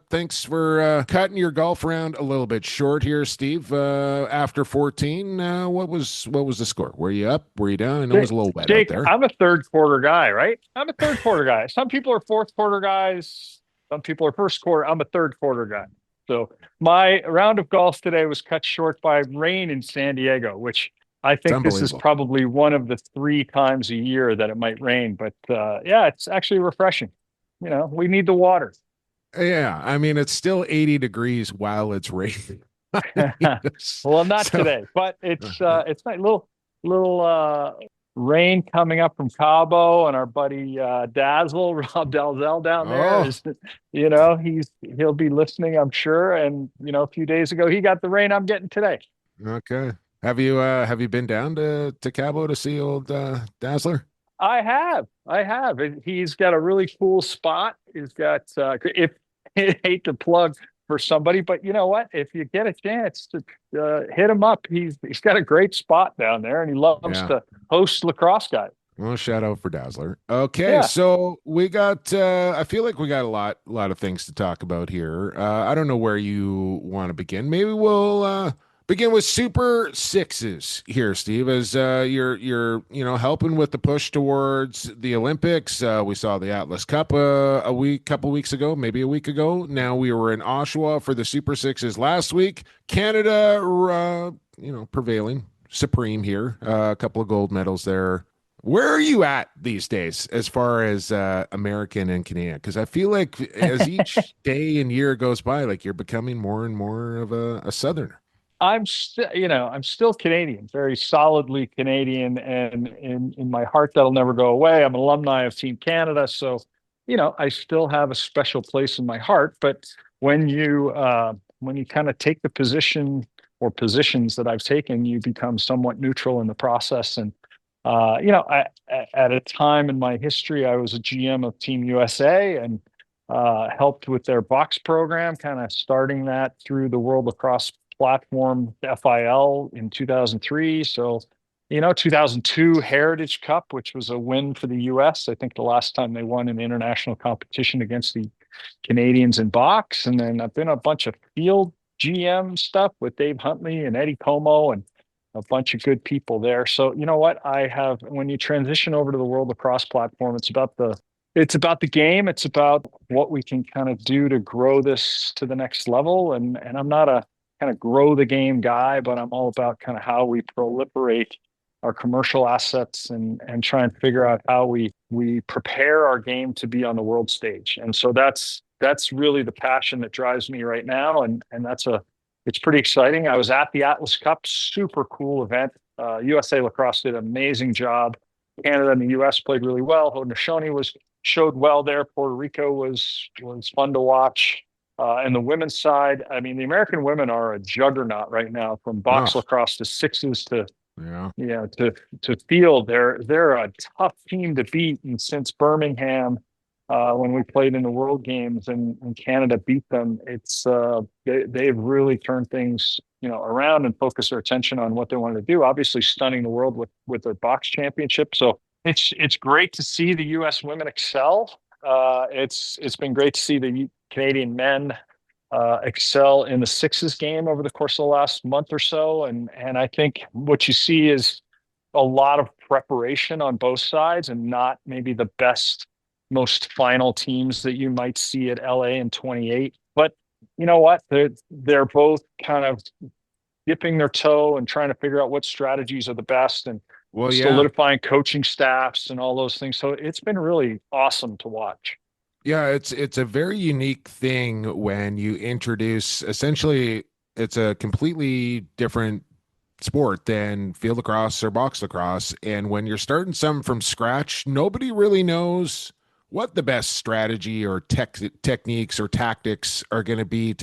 Thanks for cutting your golf round a little bit short here, Steve. After 14, what was the score? Were you up? Were you down? I know it was a little wet out there. I'm a third quarter guy, right? I'm a third quarter guy. Some people are fourth quarter guys. Some people are first quarter. I'm a third quarter guy. So my round of golf today was cut short by rain in San Diego, which I think this is probably one of the 3 times a year that it might rain, but yeah, it's actually refreshing. We need the water. Yeah, I mean, it's still 80 degrees while it's raining. Well, not today, but it's nice. Little rain coming up from Cabo, and our buddy Dazzle, Rob Dalzell down there he'll be listening, I'm sure. And a few days ago he got the rain I'm getting today. Okay. Have you been down to Cabo to see old Dazzler? I have. He's got a really cool spot. He's got if I hate to plug for somebody. But you know what? If you get a chance to hit him up, he's got a great spot down there, and he loves to host lacrosse guys. Well, shout out for Dazzler. Okay, Yeah. so we got I feel like we got a lot of things to talk about here. I don't know where you want to begin. Maybe we'll begin with Super Sixes here, Steve, as you're helping with the push towards the Olympics. We saw the Atlas Cup couple weeks ago, maybe a week ago. Now we were in Oshawa for the Super Sixes last week. Canada prevailing supreme here. A couple of gold medals there. Where are you at these days as far as American and Canadian? Because I feel like as each day and year goes by, like you're becoming more and more of a Southerner. I'm still Canadian, very solidly Canadian, and in my heart that'll never go away. I'm an alumni of Team Canada, so I still have a special place in my heart. But when you kind of take the position or positions that I've taken, you become somewhat neutral in the process. And at a time in my history, I was a GM of Team USA and helped with their box program, kind of starting that through the World Lacrosse platform, FIL, in 2003. So, 2002 Heritage Cup, which was a win for the US. I think the last time they won an international competition against the Canadians in box. And then I've been a bunch of field GM stuff with Dave Huntley and Eddie Como and a bunch of good people there. So you know what? When you transition over to the World Lacrosse platform, it's about the game. It's about what we can kind of do to grow this to the next level. And I'm not a kind of grow the game guy, but I'm all about kind of how we proliferate our commercial assets and try and figure out how we prepare our game to be on the world stage. And so that's really the passion that drives me right now. And it's pretty exciting. I was at the Atlas Cup, super cool event. USA Lacrosse did an amazing job. Canada and the US played really well. Haudenosaunee showed well there. Puerto Rico was fun to watch. And the women's side, I mean, the American women are a juggernaut right now, from box lacrosse to sixes to field. They're a tough team to beat. And since Birmingham, when we played in the World Games and Canada beat them, it's they've really turned things around and focused their attention on what they wanted to do. Obviously, stunning the world with their box championship. So it's great to see the U.S. women excel. It's been great to see the Canadian men excel in the sixes game over the course of the last month or so. And I think what you see is a lot of preparation on both sides, and not maybe the best, most final teams that you might see at LA in 28. But you know what? They're both kind of dipping their toe and trying to figure out what strategies are the best, and solidifying coaching staffs and all those things. So it's been really awesome to watch. Yeah, it's a very unique thing when you introduce, essentially, it's a completely different sport than field lacrosse or box lacrosse. And when you're starting something from scratch, nobody really knows what the best strategy or techniques or tactics are going to be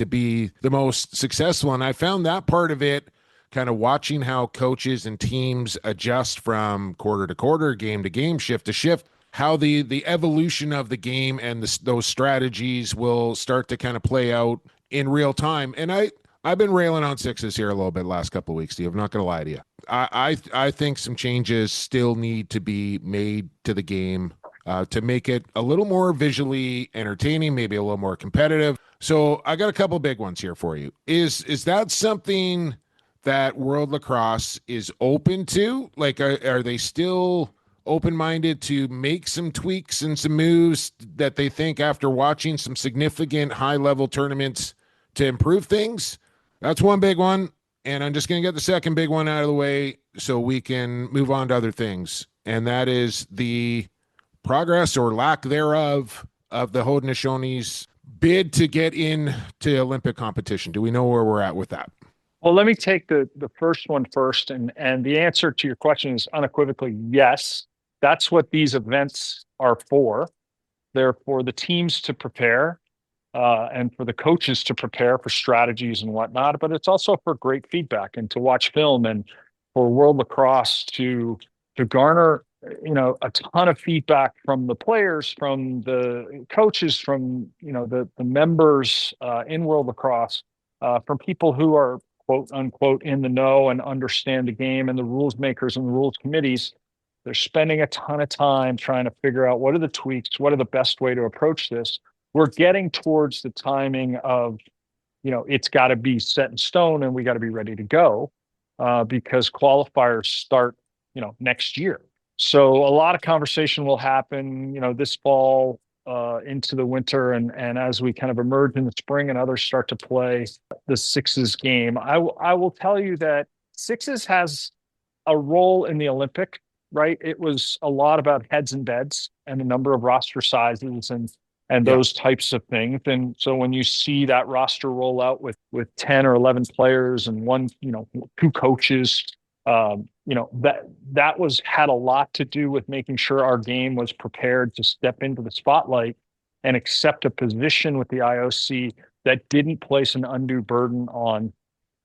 the most successful. And I found that part of it, kind of watching how coaches and teams adjust from quarter to quarter, game to game, shift to shift, how the evolution of the game and those strategies will start to kind of play out in real time. And I've been railing on sixes here a little bit last couple of weeks, Steve. I'm not going to lie to you. I think some changes still need to be made to the game to make it a little more visually entertaining, maybe a little more competitive. So I got a couple big ones here for you. Is that something that World Lacrosse is open to? Like, are they still open-minded to make some tweaks and some moves that they think, after watching some significant high-level tournaments, to improve things? That's one big one. And I'm just going to get the second big one out of the way so we can move on to other things. And that is the progress or lack thereof of the Haudenosaunee's bid to get into Olympic competition. Do we know where we're at with that? Well, let me take the first one first. And the answer to your question is unequivocally yes. That's what these events are for. They're for the teams to prepare and for the coaches to prepare for strategies and whatnot. But it's also for great feedback and to watch film, and for World Lacrosse to garner a ton of feedback from the players, from the coaches, from the members in World Lacrosse, from people who are quote unquote in the know and understand the game, and the rules makers and the rules committees. They're spending a ton of time trying to figure out what are the tweaks, what are the best way to approach this. We're getting towards the timing of, it's got to be set in stone and we got to be ready to go because qualifiers start, next year. So a lot of conversation will happen, this fall into the winter, and as we kind of emerge in the spring and others start to play the Sixes game. I will tell you that Sixes has a role in the Olympic, right? It was a lot about heads and beds and the number of roster sizes and those types of things. And so when you see that roster roll out with 10 or 11 players and one, two coaches, that had a lot to do with making sure our game was prepared to step into the spotlight and accept a position with the IOC that didn't place an undue burden on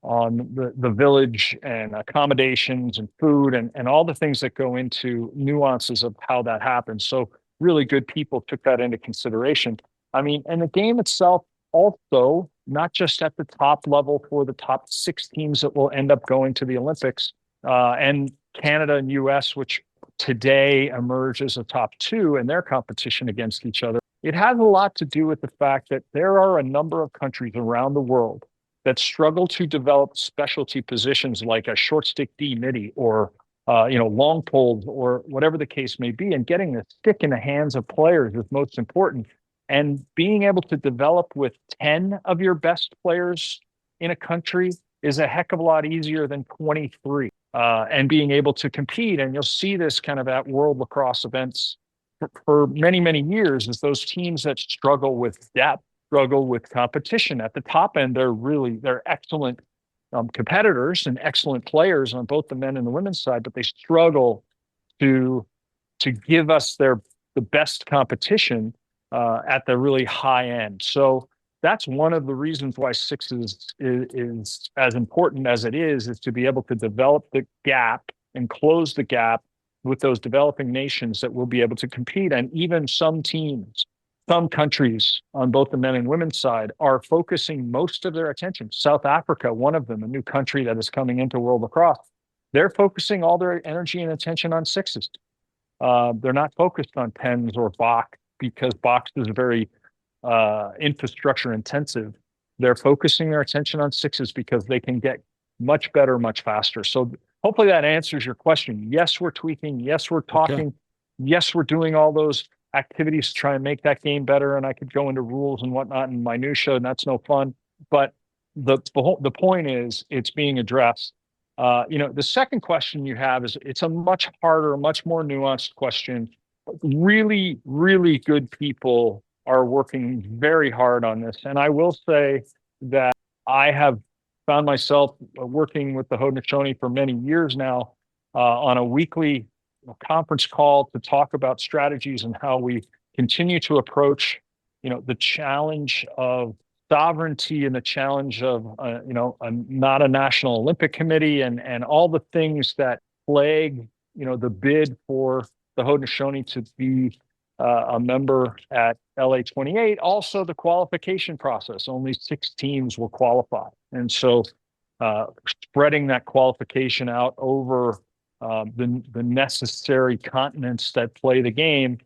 the village and accommodations and food and all the things that go into nuances of how that happens. So really good people took that into consideration. I mean, and the game itself also, not just at the top level for the top 6 teams that will end up going to the Olympics, and Canada and US, which today emerge as a top 2 in their competition against each other. It has a lot to do with the fact that there are a number of countries around the world that struggle to develop specialty positions like a short stick D midi or long poles or whatever the case may be. And getting the stick in the hands of players is most important. And being able to develop with 10 of your best players in a country is a heck of a lot easier than 23. And being able to compete, and you'll see this kind of at World Lacrosse events for many, many years, is those teams that struggle with depth, struggle with competition. At the top end, they're excellent competitors and excellent players on both the men and the women's side, but they struggle to give us the best competition at the really high end. So that's one of the reasons why Sixes is as important as it is to be able to develop the gap and close the gap with those developing nations that will be able to compete. And even some teams, some countries on both the men and women's side are focusing most of their attention. South Africa, one of them, a new country that is coming into World Lacrosse, they're focusing all their energy and attention on Sixes. They're not focused on tens or box because box is very infrastructure intensive. They're focusing their attention on Sixes because they can get much better, much faster. So hopefully that answers your question. Yes, we're tweaking. Yes, we're talking. Okay. Yes, we're doing all those activities to try and make that game better. And I could go into rules and whatnot and minutia, and that's no fun. But the point is it's being addressed. The second question you have is it's a much harder, much more nuanced question. Really, really good people are working very hard on this. And I will say that I have found myself working with the Haudenosaunee for many years now on a weekly conference call to talk about strategies and how we continue to approach, the challenge of sovereignty and the challenge of, not a national Olympic committee and all the things that plague, the bid for the Haudenosaunee to be a member at LA28. Also, the qualification process. Only 6 teams will qualify. And so spreading that qualification out over the necessary continents that play the game,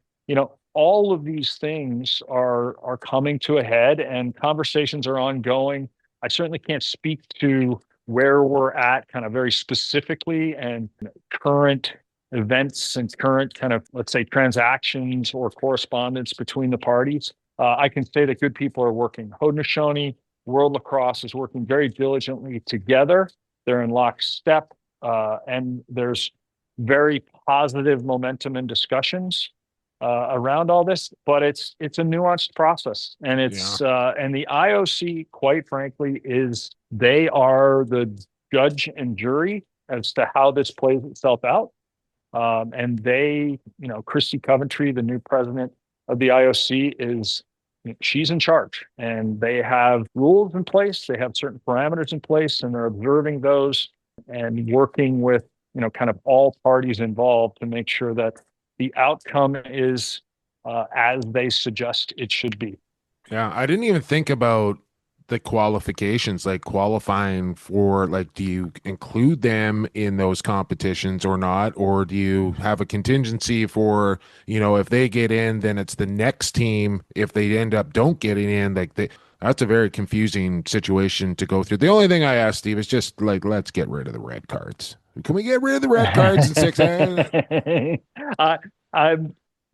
all of these things are coming to a head and conversations are ongoing. I certainly can't speak to where we're at kind of very specifically and current events and current kind of, let's say, transactions or correspondence between the parties. I can say that good people are working. Haudenosaunee, World Lacrosse is working very diligently together. They're in lockstep, and there's very positive momentum and discussions around all this. But it's a nuanced process, and and the IOC, quite frankly, they are the judge and jury as to how this plays itself out. And they, Christy Coventry, the new president of the IOC, she's in charge, and they have rules in place. They have certain parameters in place, and they're observing those and working with, kind of all parties involved to make sure that the outcome is as they suggest it should be. Yeah, I didn't even think about the qualifications, like qualifying for, like, do you include them in those competitions or not? Or do you have a contingency for, if they get in, then it's the next team. If they end up don't getting in, that's a very confusing situation to go through. The only thing I ask, Steve, is just like, let's get rid of the red cards. Can we get rid of the red cards in 6?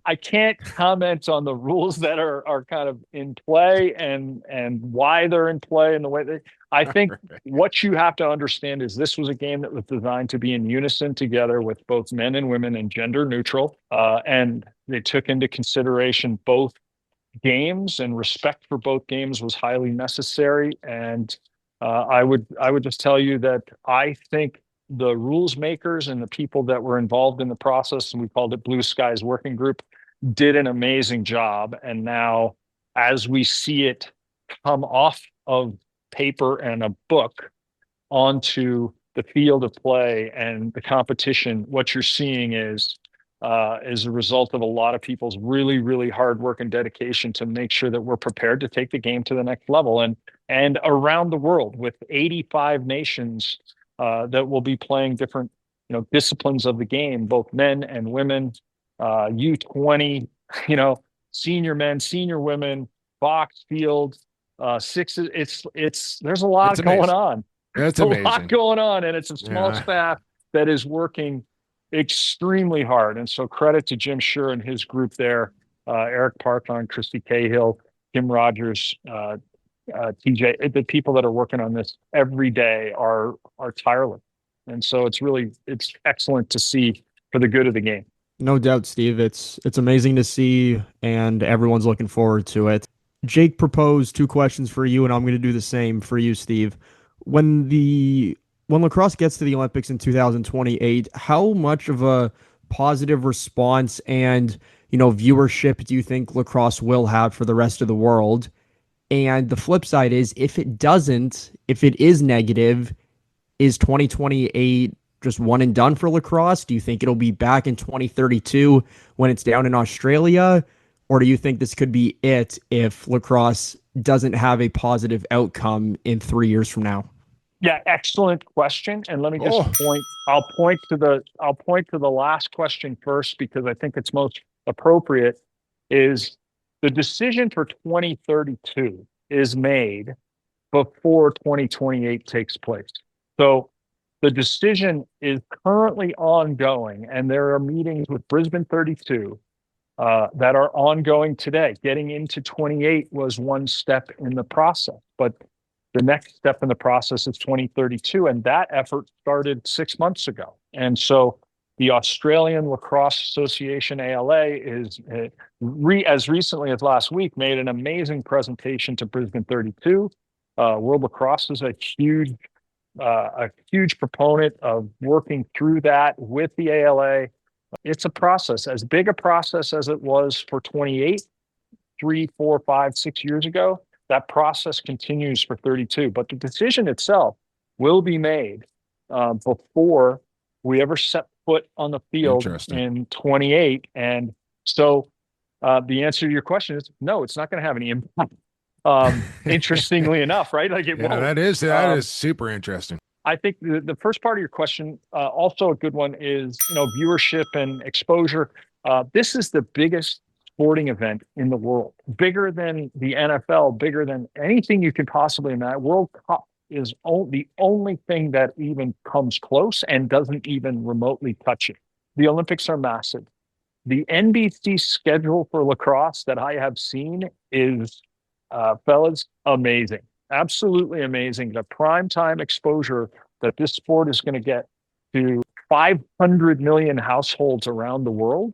I can't comment on the rules that are kind of in play and why they're in play and the way I think what you have to understand is this was a game that was designed to be in unison together with both men and women and gender neutral. And they took into consideration both games, and respect for both games was highly necessary. And I would just tell you that I think the rules makers and the people that were involved in the process, and we called it Blue Skies Working Group, did an amazing job. And now, as we see it come off of paper and a book onto the field of play and the competition, what you're seeing is a result of a lot of people's really, really hard work and dedication to make sure that we're prepared to take the game to the next level. And around the world, with 85 nations that will be playing different, disciplines of the game, both men and women, U20, senior men, senior women, box, field, sixes. There's a lot going on. That's a amazing. lot going on, and it's a small staff that is working extremely hard. And so credit to Jim Scher and his group there, Eric Parthon, Christy Cahill, Kim Rogers, TJ. The people that are working on this every day are tireless. And so it's excellent to see for the good of the game. No doubt, Steve. It's amazing to see, and everyone's looking forward to it. Jake proposed 2 questions for you, and I'm going to do the same for you, Steve. When lacrosse gets to the Olympics in 2028, how much of a positive response and, viewership do you think lacrosse will have for the rest of the world? And the flip side is, if it is negative, is 2028 just one and done for lacrosse? Do you think it'll be back in 2032 when it's down in Australia? Or do you think this could be it if lacrosse doesn't have a positive outcome in 3 years from now? Yeah, excellent question. And let me just I'll point to the last question first, because I think it's most appropriate. Is the decision for 2032 is made before 2028 takes place. So the decision is currently ongoing, and there are meetings with Brisbane 32 that are ongoing today. Getting into 28 was one step in the process, but the next step in the process is 2032, and that effort started 6 months ago. And so the Australian Lacrosse Association, ALA, is as recently as last week made an amazing presentation to Brisbane 32. World Lacrosse is a huge proponent of working through that with the ALA. It's a process, as big a process as it was for 28, 3, 4, 5, 6 years ago. That process continues for 32, but the decision itself will be made before we ever set foot on the field in 28. And so the answer to your question is no, it's not going to have any impact. Interestingly enough, right? Like it won't. That is super interesting. I think the first part of your question, also a good one, is viewership and exposure. This is the biggest sporting event in the world, bigger than the NFL, bigger than anything you could possibly imagine. World Cup is the only thing that even comes close and doesn't even remotely touch it. The Olympics are massive. The NBC schedule for lacrosse that I have seen is, fellas, amazing. Absolutely amazing. The primetime exposure that this sport is going to get to 500 million households around the world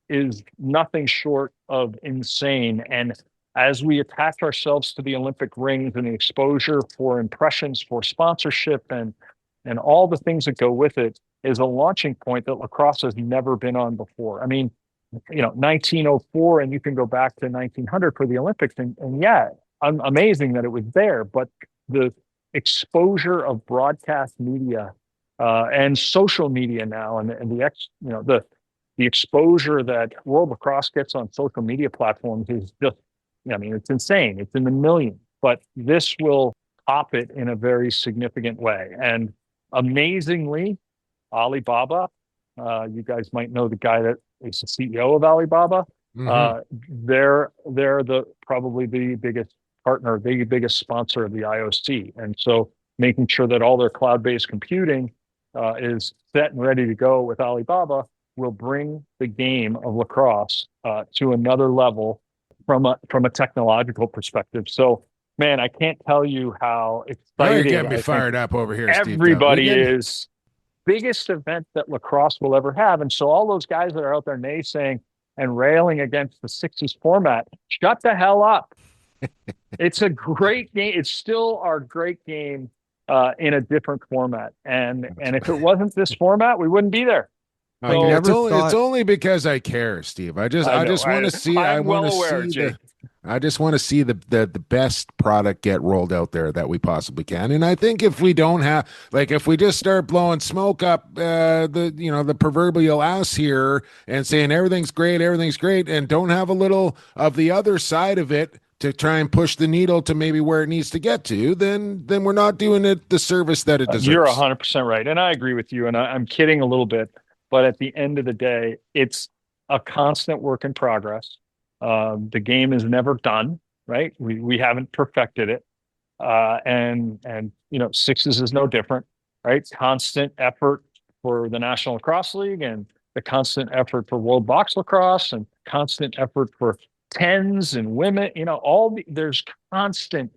is nothing short of insane. And as we attach ourselves to the Olympic rings and the exposure for impressions, for sponsorship, and all the things that go with it, is a launching point that lacrosse has never been on before. I mean, 1904, and you can go back to 1900 for the Olympics, and yeah, amazing that it was there, but the exposure of broadcast media and social media now, and the exposure that World Lacrosse gets on social media platforms is just, I mean, it's insane. It's in the millions, but this will top it in a very significant way. And amazingly, Alibaba, you guys might know the guy that is the CEO of Alibaba. They're probably the biggest partner, the biggest sponsor of the IOC. And so making sure that all their cloud-based computing is set and ready to go with Alibaba will bring the game of lacrosse to another level from a technological perspective. So, man, I can't tell you how excited you're getting me fired up over here, Steve. Everybody is. Biggest event that lacrosse will ever have. And so all those guys that are out there naysaying and railing against the Sixes format, shut the hell up. It's a great game. It's still our great game in a different format. And if it wasn't this format, we wouldn't be there. So, it's only because I care, Steve. I just want to see. I just want to see the best product get rolled out there that we possibly can. And I think if we don't have, like, if we just start blowing smoke up the proverbial ass here and saying everything's great, and don't have a little of the other side of it to try and push the needle to maybe where it needs to get to, then we're not doing it the service that it deserves. You're 100% right, and I agree with you. And I'm kidding a little bit. But at the end of the day, it's a constant work in progress. The game is never done, right? We haven't perfected it. And Sixes is no different, right? Constant effort for the National Lacrosse League and the constant effort for World Box Lacrosse and constant effort for tens and women, there's constant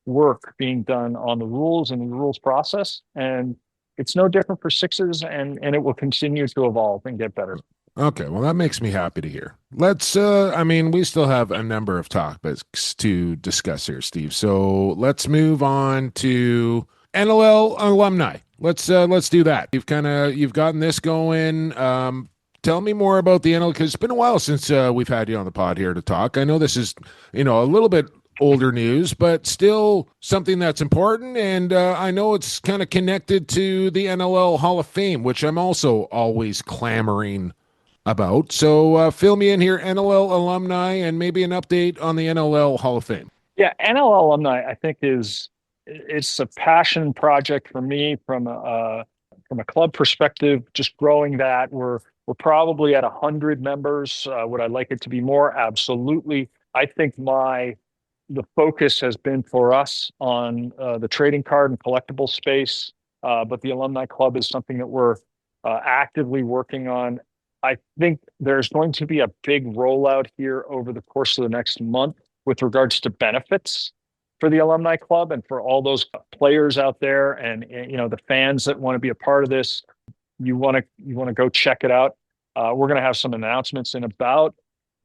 work being done on the rules and the rules process. And it's no different for Sixes, and it will continue to evolve and get better. Okay, well, that makes me happy to hear. Let's, we still have a number of topics to discuss here, Steve. So let's move on to NLL Alumni. Let's do that. You've gotten this going. Tell me more about the NLL, because it's been a while since we've had you on the pod here to talk. I know this is, a little bit older news, but still something that's important. And I know it's kind of connected to the NLL Hall of Fame, which I'm also always clamoring about. So fill me in here, NLL Alumni, and maybe an update on the NLL Hall of Fame. Yeah, NLL Alumni, I think it's a passion project for me from a club perspective. Just growing that, we're probably at 100 members. Would I like it to be more? Absolutely. I think the focus has been for us on the trading card and collectible space, but the Alumni Club is something that we're actively working on. I think there's going to be a big rollout here over the course of the next month with regards to benefits for the Alumni Club and for all those players out there and the fans that want to be a part of this. You want to go check it out. We're going to have some announcements in about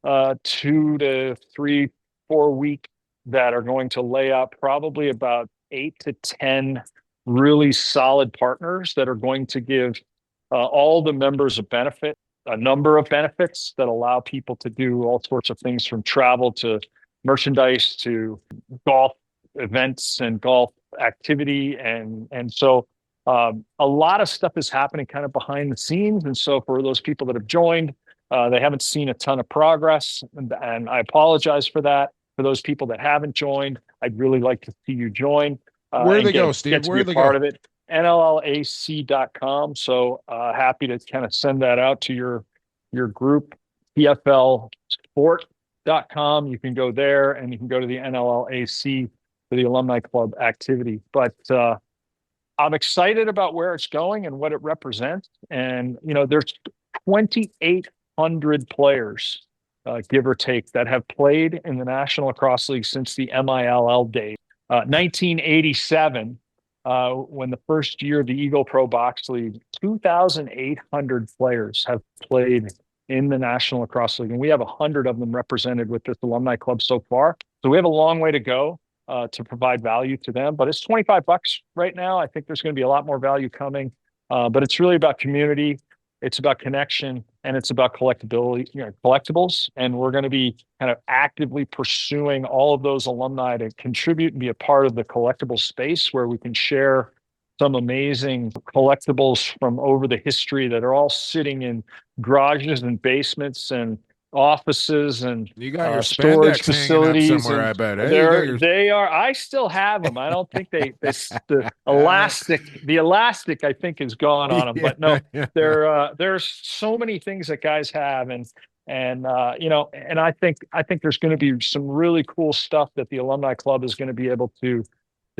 2 to 3, 4 weeks that are going to lay out probably about 8 to 10 really solid partners that are going to give all the members a number of benefits that allow people to do all sorts of things, from travel to merchandise to golf events and golf activity. And so a lot of stuff is happening kind of behind the scenes. And so for those people that have joined, they haven't seen a ton of progress, and I apologize for that. For those people that haven't joined, I'd really like to see you join. Where do they go, Steve? Where do they go? Part of it. NLLAC.com. So happy to kind of send that out to your group. TFLsport.com. You can go there, and you can go to the NLLAC for the Alumni Club activity. But I'm excited about where it's going and what it represents. And there's 2,800 players, give or take, that have played in the National Lacrosse League since the MILL days. 1987, when the first year of the Eagle Pro Box League, 2,800 players have played in the National Lacrosse League, and we have 100 of them represented with this Alumni Club so far. So we have a long way to go to provide value to them, but it's $25 right now. I think there's going to be a lot more value coming, but it's really about community. It's about connection, and it's about collectibles. And we're going to be kind of actively pursuing all of those alumni to contribute and be a part of the collectible space where we can share some amazing collectibles from over the history that are all sitting in garages and basements and offices and you got your storage spandex hanging up facilities. somewhere, And I bet. Hey, they are. I still have them. I don't think the elastic I think is gone on them. Yeah, but no, yeah. there's so many things that guys have, and I think there's going to be some really cool stuff that the Alumni Club is going to be able to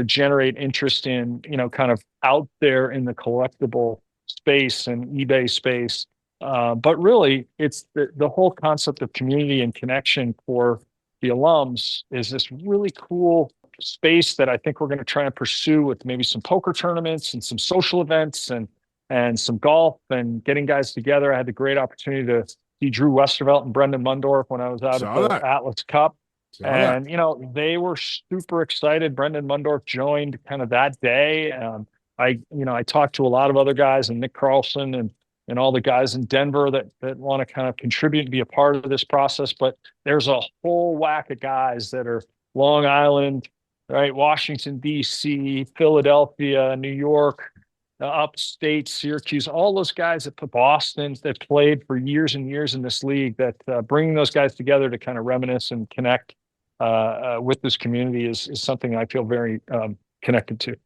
generate interest in, kind of out there in the collectible space and eBay space. But really, it's the whole concept of community and connection for the alums is this really cool space that I think we're going to try and pursue with maybe some poker tournaments and some social events and some golf and getting guys together. I had the great opportunity to see Drew Westervelt and Brendan Mundorf when I was out at the Atlas Cup. And, they were super excited. Brendan Mundorf joined kind of that day. I talked to a lot of other guys and Nick Carlson and all the guys in Denver that want to kind of contribute and be a part of this process. But there's a whole whack of guys that are Long Island, right? Washington, D.C., Philadelphia, New York, upstate, Syracuse, all those guys at Boston that played for years and years in this league, that bringing those guys together to kind of reminisce and connect with this community is something I feel very connected to.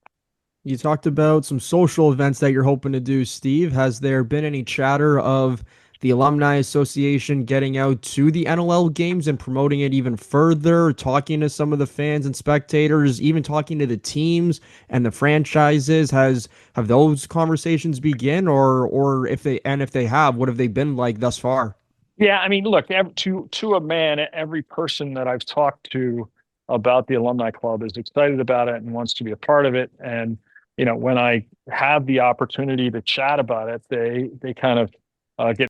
You talked about some social events that you're hoping to do, Steve. Has there been any chatter of the Alumni Association getting out to the NLL games and promoting it even further, talking to some of the fans and spectators, even talking to the teams and the franchises? Have those conversations begin, or if they have, what have they been like thus far? Yeah, I mean, look, to a man, every person that I've talked to about the Alumni Club is excited about it and wants to be a part of it. And when I have the opportunity to chat about it, they kind of get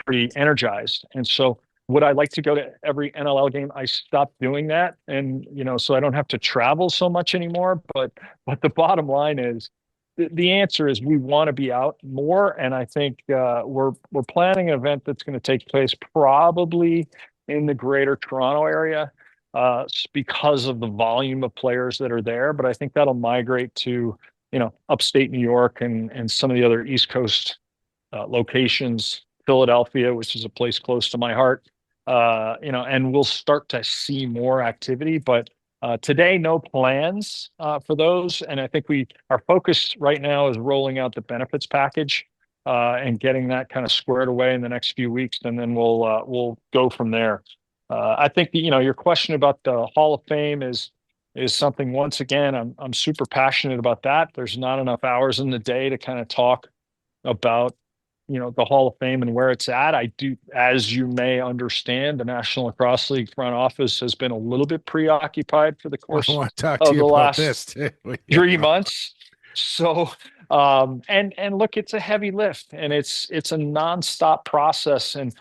pretty energized. And so would I like to go to every NLL game? I stopped doing that. And, so I don't have to travel so much anymore. But the bottom line is the answer is we want to be out more. And I think we're planning an event that's going to take place probably in the greater Toronto area because of the volume of players that are there. But I think that'll migrate to, upstate New York and some of the other East Coast locations, Philadelphia, which is a place close to my heart, and we'll start to see more activity. But today, no plans for those. And I think our focus right now is rolling out the benefits package and getting that kind of squared away in the next few weeks. And then we'll go from there. I think your question about the Hall of Fame is something, once again, I'm super passionate about that. There's not enough hours in the day to kind of talk about the Hall of Fame and where it's at. I do, as you may understand, the National Lacrosse League front office has been a little bit preoccupied for the course of the last 3 months. So, and look, it's a heavy lift, and it's a nonstop process. And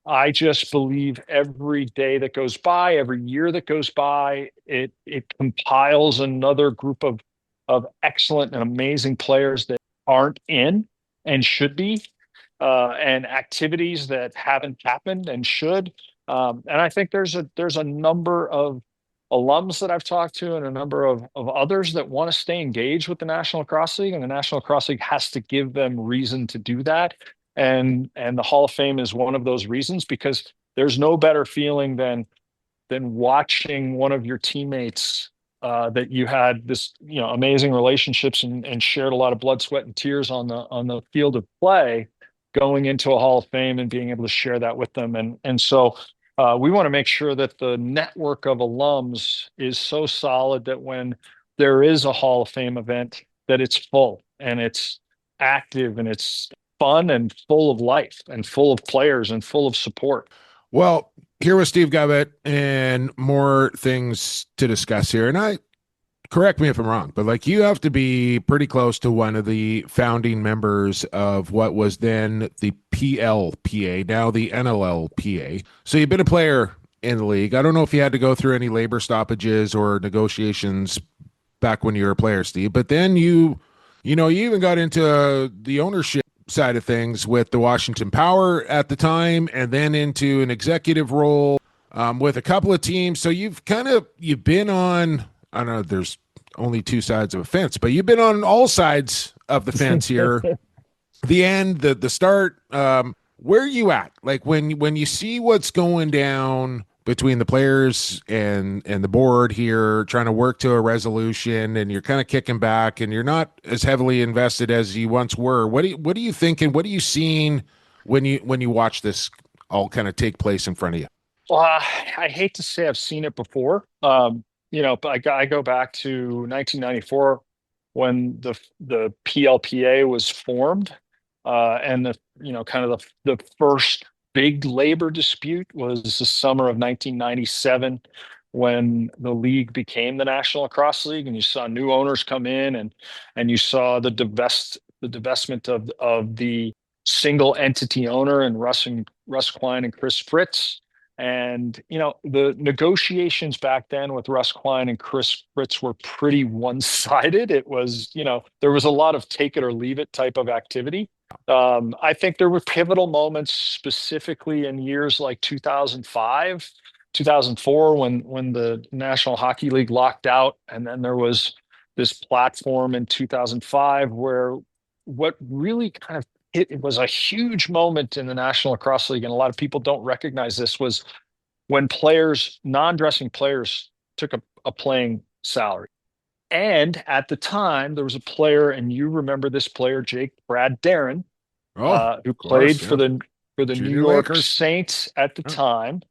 I just believe every day that goes by, every year that goes by, it compiles another group of excellent and amazing players that aren't in and should be. And activities that haven't happened and should. And I think there's a number of alums that I've talked to and a number of others that want to stay engaged with the National Lacrosse League, and the National Lacrosse League has to give them reason to do that. And the Hall of Fame is one of those reasons, because there's no better feeling than watching one of your teammates that you had this amazing relationships and shared a lot of blood, sweat, and tears on the field of play, going into a Hall of Fame and being able to share that with them. And so we want to make sure that the network of alums is so solid that when there is a Hall of Fame event, that it's full and it's active and it's fun and full of life and full of players and full of support. Well, here with Steve Govett and more things to discuss here. And correct me if I'm wrong, but you have to be pretty close to one of the founding members of what was then the PLPA, now the NLLPA. So you've been a player in the league. I don't know if you had to go through any labor stoppages or negotiations back when you were a player, Steve, but then you even got into the ownership side of things with the Washington Power at the time, and then into an executive role with a couple of teams. So you've been on, I don't know, there's only two sides of a fence, but you've been on all sides of the fence here. The end, the start. Where are you at? Like when you see what's going down between the players and the board here, trying to work to a resolution, and you're kind of kicking back, and you're not as heavily invested as you once were. What are you thinking? What are you seeing when you watch this all kind of take place in front of you? Well, I hate to say I've seen it before. But I go back to 1994 when the PLPA was formed, and the first big labor dispute was the summer of 1997 when the league became the National Lacrosse League, and you saw new owners come in, and you saw the divestment of the single entity owner and Russ Klein and Chris Fritz. And, the negotiations back then with Russ Klein and Chris Fritz were pretty one-sided. It was, there was a lot of take it or leave it type of activity. I think there were pivotal moments specifically in years like 2005, 2004, when the National Hockey League locked out. And then there was this platform in 2005 where what really kind of it was a huge moment in the National Lacrosse League, and a lot of people don't recognize this, was when non-dressing players took a playing salary. And at the time, there was a player, and you remember this player, Jake, Brad Darren, who played for the New York Saints at the time.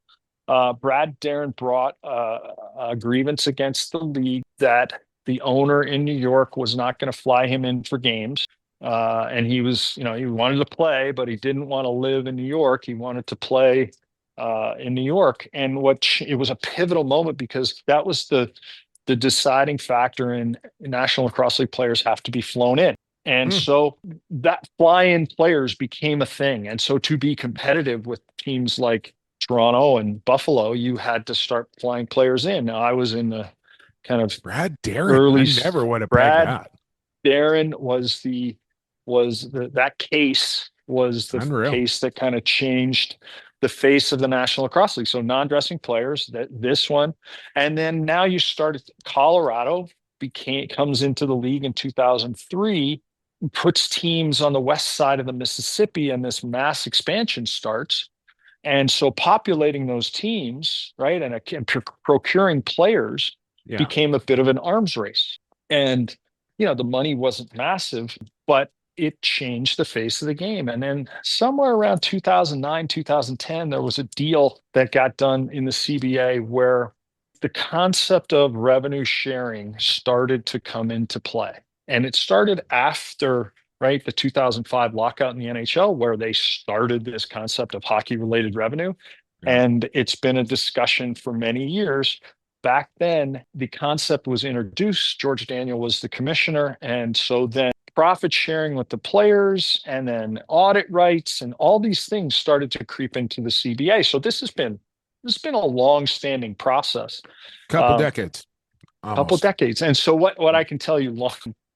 Brad Darren brought a grievance against the league that the owner in New York was not going to fly him in for games. And he was, he wanted to play, but he didn't want to live in New York. He wanted to play in New York. And it was a pivotal moment because that was the deciding factor in National Lacrosse League players have to be flown in. And so that fly-in players became a thing. And so to be competitive with teams like Toronto and Buffalo, you had to start flying players in. Now I was in the kind of Brad Darren. I never would have pegged that. Darren was that case was the Unreal. case that kind of changed the face of the National Lacrosse League. So non-dressing players, this one, and then now you started. Colorado comes into the league in 2003, puts teams on the west side of the Mississippi, and this mass expansion starts. And so populating those teams, right, and procuring players became a bit of an arms race. And the money wasn't massive, but it changed the face of the game. And then somewhere around 2009, 2010, there was a deal that got done in the CBA where the concept of revenue sharing started to come into play. And it started after, right, the 2005 lockout in the NHL, where they started this concept of hockey-related revenue. And it's been a discussion for many years. Back then, the concept was introduced. George Daniel was the commissioner. And so then profit sharing with the players and then audit rights and all these things started to creep into the CBA. So this has been a long-standing process. Couple decades. And so what I can tell you,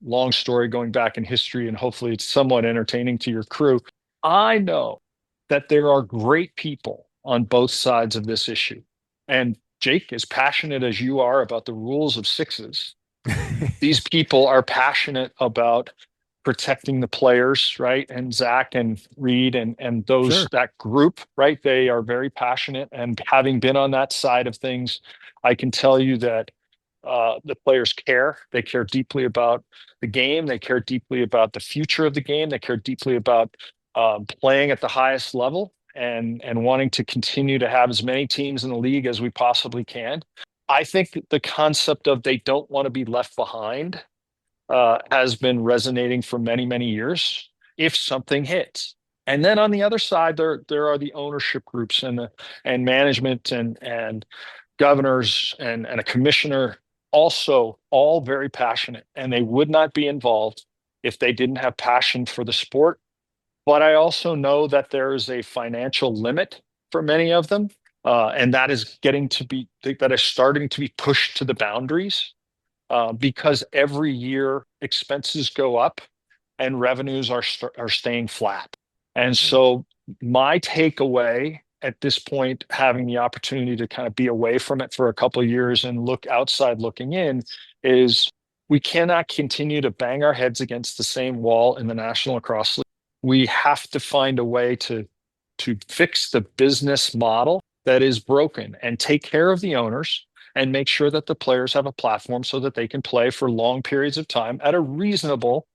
long story going back in history, and hopefully it's somewhat entertaining to your crew. I know that there are great people on both sides of this issue. And Jake, as passionate as you are about the rules of sixes, these people are passionate about protecting the players, right? And Zach and Reed and those that group, right? They are very passionate. And having been on that side of things, I can tell you that the players care. They care deeply about the game. They care deeply about the future of the game. They care deeply about playing at the highest level and wanting to continue to have as many teams in the league as we possibly can. I think that the concept of they don't want to be left behind has been resonating for many, many years if something hits. And then on the other side, there are the ownership groups and management and governors and a commissioner, also all very passionate, and they would not be involved if they didn't have passion for the sport. But I also know that there is a financial limit for many of them, and that is starting to be pushed to the boundaries. Because every year expenses go up and revenues are staying flat. And so my takeaway at this point, having the opportunity to kind of be away from it for a couple of years and look outside looking in, is We cannot continue to bang our heads against the same wall in the National Lacrosse League. We have to find a way to fix the business model that is broken and take care of the owners and make sure that the players have a platform so that they can play for long periods of time at a reasonable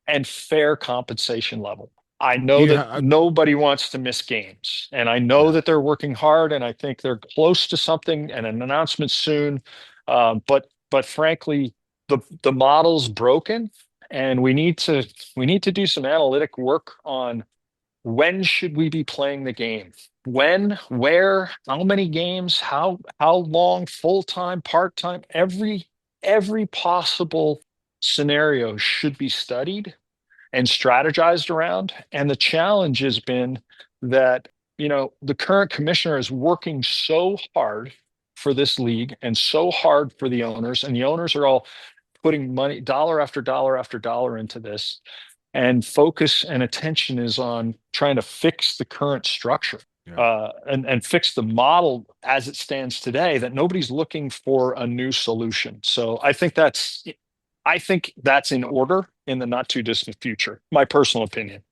and fair compensation level. I know that nobody wants to miss games, and I know that they're working hard, and I think they're close to something and an announcement soon. But frankly, the model's broken, and we need to do some analytic work on when should we be playing the game, when, where, how many games, how long, full-time, part-time, every possible scenario should be studied and strategized around. And the challenge has been that, the current commissioner is working so hard for this league and so hard for the owners, and the owners are all putting money, dollar after dollar after dollar into this, and focus and attention is on trying to fix the current structure. And fix the model as it stands today, that nobody's looking for a new solution. So I think that's in order in the not too distant future, my personal opinion.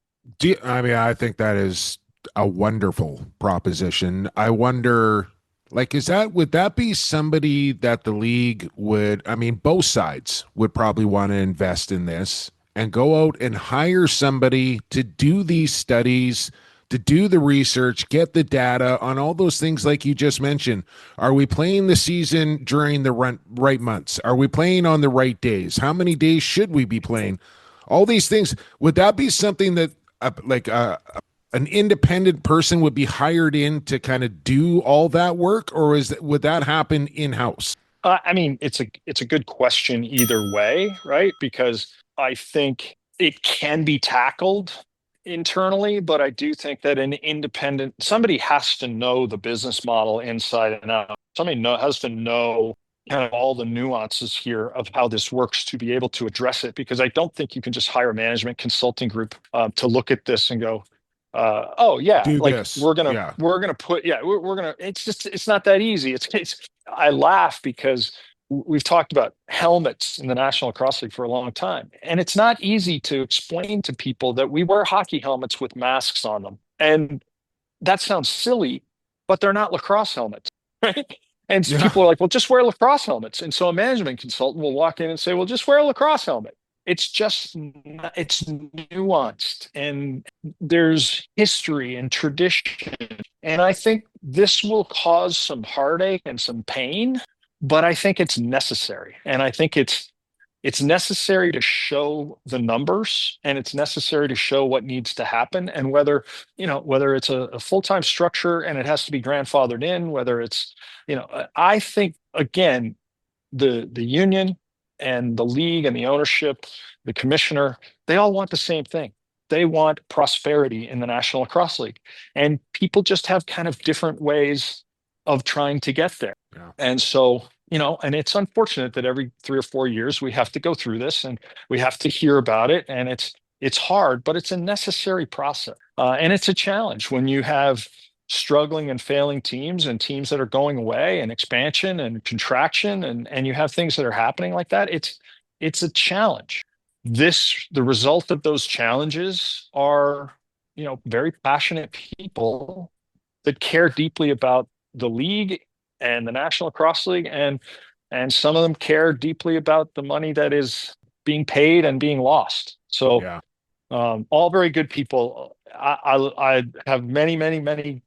I think that is a wonderful proposition. I wonder, would that be somebody that the league would, both sides would probably want to invest in this and go out and hire somebody to do these studies, to do the research, get the data on all those things like you just mentioned. Are we playing the season during the right months? Are we playing on the right days? How many days should we be playing? All these things. Would that be something that an independent person would be hired in to kind of do all that work, or would that happen in-house? It's a good question either way, right? Because I think it can be tackled internally, but I do think that somebody has to know the business model inside and out. Somebody has to know kind of all the nuances here of how this works to be able to address it, because I don't think you can just hire a management consulting group to look at this and go, it's not that easy. I laugh because we've talked about helmets in the National Lacrosse League for a long time, and it's not easy to explain to people that we wear hockey helmets with masks on them. And that sounds silly, but they're not lacrosse helmets, right? And people are like, well, just wear lacrosse helmets. And so a management consultant will walk in and say, well, just wear a lacrosse helmet. It's nuanced, and there's history and tradition. And I think this will cause some heartache and some pain, but I think it's necessary. And I think it's necessary to show the numbers, and it's necessary to show what needs to happen, and whether it's a full-time structure and it has to be grandfathered in, whether it's, I think, again, the union and the league and the ownership, the commissioner, they all want the same thing. They want prosperity in the National Lacrosse League, and people just have kind of different ways of trying to get there. Yeah. And so, and it's unfortunate that every 3 or 4 years we have to go through this and we have to hear about it. And it's hard, but it's a necessary process. And it's a challenge when you have struggling and failing teams and teams that are going away and expansion and contraction, and you have things that are happening like that. It's a challenge. The result of those challenges are, very passionate people that care deeply about the league and the National Lacrosse League, and some of them care deeply about the money that is being paid and being lost. So all very good people. I have many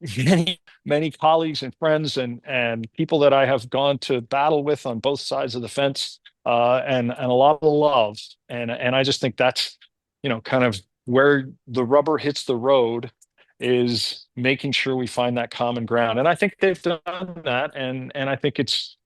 colleagues and friends and people that I have gone to battle with on both sides of the fence, and a lot of love. And I just think that's, kind of where the rubber hits the road, is making sure we find that common ground. And I think they've done that. And I think it's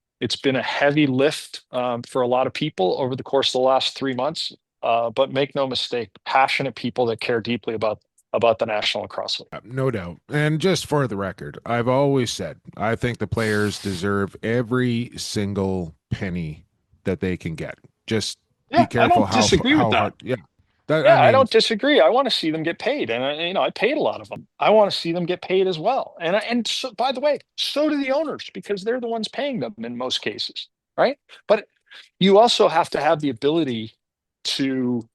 been a heavy lift for a lot of people over the course of the last 3 months. But make no mistake, passionate people that care deeply about the National Lacrosse League. No doubt. And just for the record, I've always said, I think the players deserve every single penny that they can get. Just be careful. I don't disagree with that. Hard, I don't disagree. I want to see them get paid, and I paid a lot of them. I want to see them get paid as well. And so, by the way, so do the owners, because they're the ones paying them in most cases, right? But you also have to have the ability to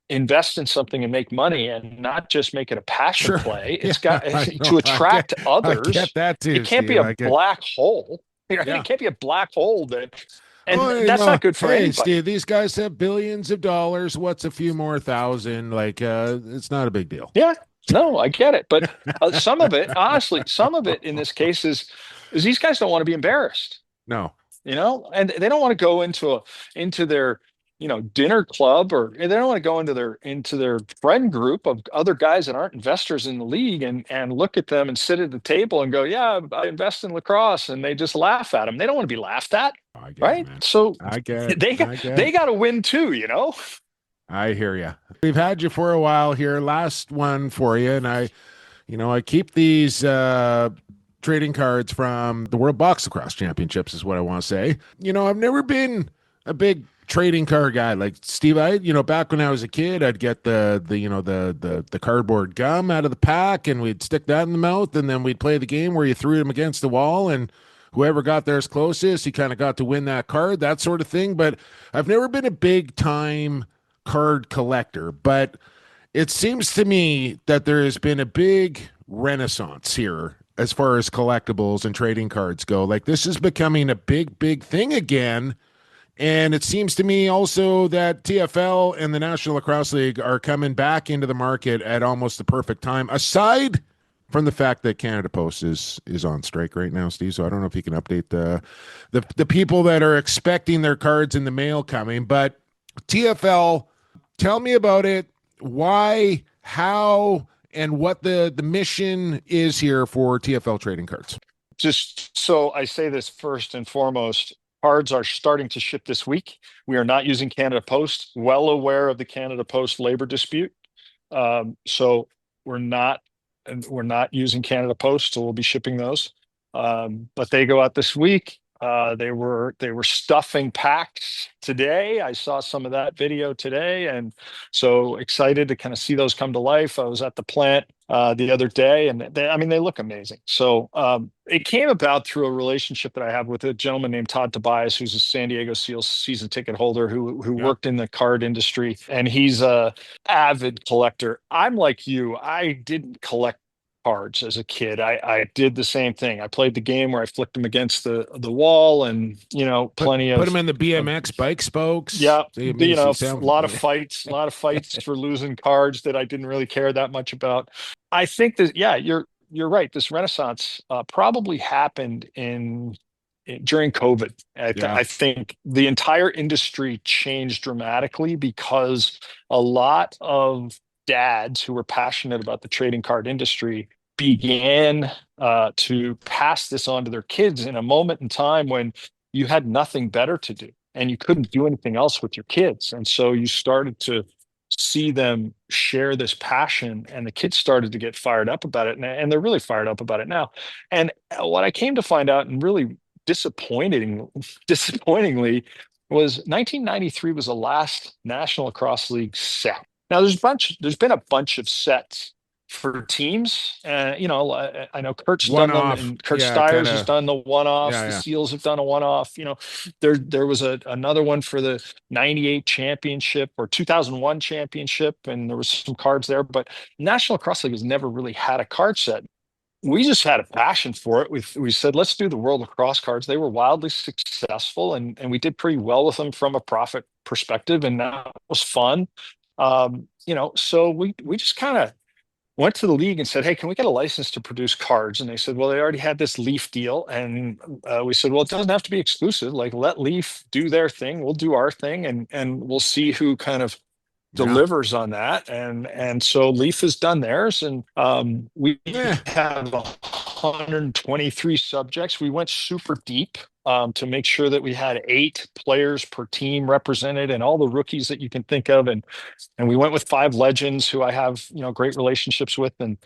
invest in something and make money, and not just make it a passion play. It's got to attract others. I get that too. It can't be a black hole. It can't be a black hole that's not good for anybody. Steve, these guys have billions of dollars. What's a few more thousand? It's not a big deal. Yeah, no, I get it. But some of it, honestly, some of it in this case is these guys don't want to be embarrassed. No. And they don't want to go into their dinner club, or they don't want to go into their friend group of other guys that aren't investors in the league and look at them and sit at the table and go, yeah, I invest in lacrosse, and they just laugh at them. They don't want to be laughed at, right? So they got to win too, I hear you. We've had you for a while here. Last one for you, and I keep these trading cards from the World Box Lacrosse Championships is what I want to say. I've never been a big trading card guy like Steve. Back when I was a kid, I'd get the cardboard gum out of the pack, and we'd stick that in the mouth, and then we'd play the game where you threw them against the wall, and whoever got theirs closest, he kind of got to win that card, that sort of thing. But I've never been a big time card collector. But it seems to me that there has been a big renaissance here as far as collectibles and trading cards go. Like, this is becoming a big thing again. And it seems to me also that TFL and the National Lacrosse League are coming back into the market at almost the perfect time, aside from the fact that Canada Post is on strike right now, Steve. So I don't know if you can update the people that are expecting their cards in the mail coming. But TFL, tell me about it. Why, how, and what the mission is here for TFL Trading Cards. Just so I say this first and foremost, cards are starting to ship this week. We are not using Canada Post, well aware of the Canada Post labor dispute. So we're not using Canada Post, so we'll be shipping those. But they go out this week. They were stuffing packs today. I saw some of that video today, and so excited to kind of see those come to life. I was at the plant the other day, and they look amazing. So it came about through a relationship that I have with a gentleman named Todd Tobias, who's a San Diego Seals season ticket holder who worked in the card industry, and he's a avid collector. I'm like you. I didn't collect cards as a kid. I did the same thing. I played the game where I flicked them against the wall, and put them in the BMX bike spokes. Yeah, a lot of fights for losing cards that I didn't really care that much about. I think that you're right. This renaissance probably happened during COVID. I think the entire industry changed dramatically because a lot of dads who were passionate about the trading card industry began to pass this on to their kids in a moment in time when you had nothing better to do and you couldn't do anything else with your kids. And so you started to see them share this passion, and the kids started to get fired up about it. And they're really fired up about it now. And what I came to find out, and really disappointingly, was 1993 was the last National Lacrosse League set. Now there's been a bunch of sets for teams. I know Kurt's done them, and Kurt Stiers has done the one-offs. The Seals have done a one-off. There was another one for the 98 championship or 2001 championship, and there was some cards there, but National Lacrosse League has never really had a card set. We just had a passion for it. We said, let's do the World Lacrosse cards. They were wildly successful, and we did pretty well with them from a profit perspective, and that was fun. So we just kind of went to the league and said, hey, can we get a license to produce cards? And they said, well, they already had this Leaf deal. And we said, well, it doesn't have to be exclusive. Like, let Leaf do their thing. We'll do our thing, and we'll see who kind of delivers on that. And so Leaf has done theirs, and we have 123 subjects. We went super deep to make sure that we had 8 players per team represented, and all the rookies that you can think of. And we went with 5 legends who I have, great relationships with, and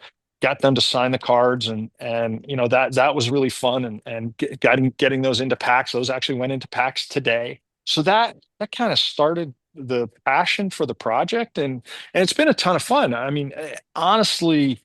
got them to sign the cards. And that was really fun, and getting those into packs. Those actually went into packs today. So that kind of started the passion for the project. And it's been a ton of fun. I mean, honestly,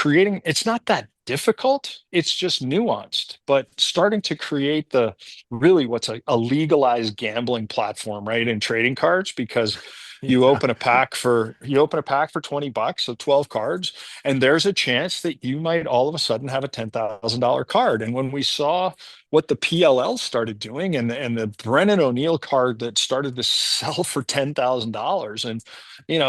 it's not that difficult. It's just nuanced, but starting to create the really what's a legalized gambling platform, right? In trading cards, because you open a pack for $20, so 12 cards, and there's a chance that you might all of a sudden have a $10,000 card. And when we saw what the PLL started doing, and the Brennan O'Neill card that started to sell for $10,000, and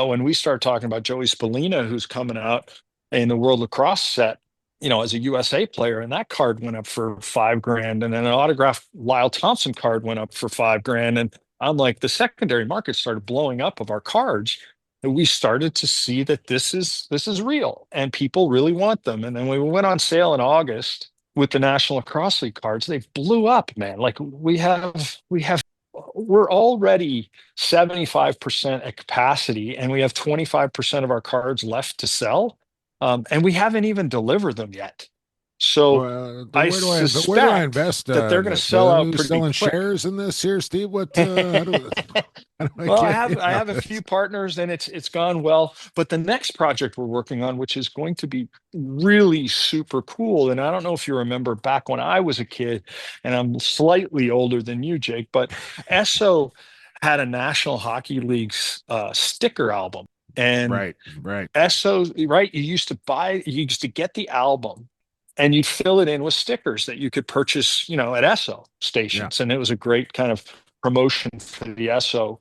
when we start talking about Joey Spallina, who's coming out in the World Lacrosse set, as a USA player, and that card went up for $5,000, and then an autographed Lyle Thompson card went up for $5,000, and I'm like, the secondary market started blowing up of our cards, and we started to see that this is real, and people really want them. And then we went on sale in August with the National Lacrosse League cards. They blew up, man. Like we're already 75% at capacity, and we have 25% of our cards left to sell. And we haven't even delivered them yet. So I suspect where do I invest, that they're going to sell out pretty selling quick. shares in this here, Steve? What? How do Well, I have a few partners, and it's gone well. But the next project we're working on, which is going to be really super cool, and I don't know if you remember back when I was a kid, and I'm slightly older than you, Jake, but Esso had a National Hockey League sticker album. And right. Esso, right? You used to get the album, and you'd fill it in with stickers that you could purchase, at Esso stations. Yeah. And it was a great kind of promotion for the Esso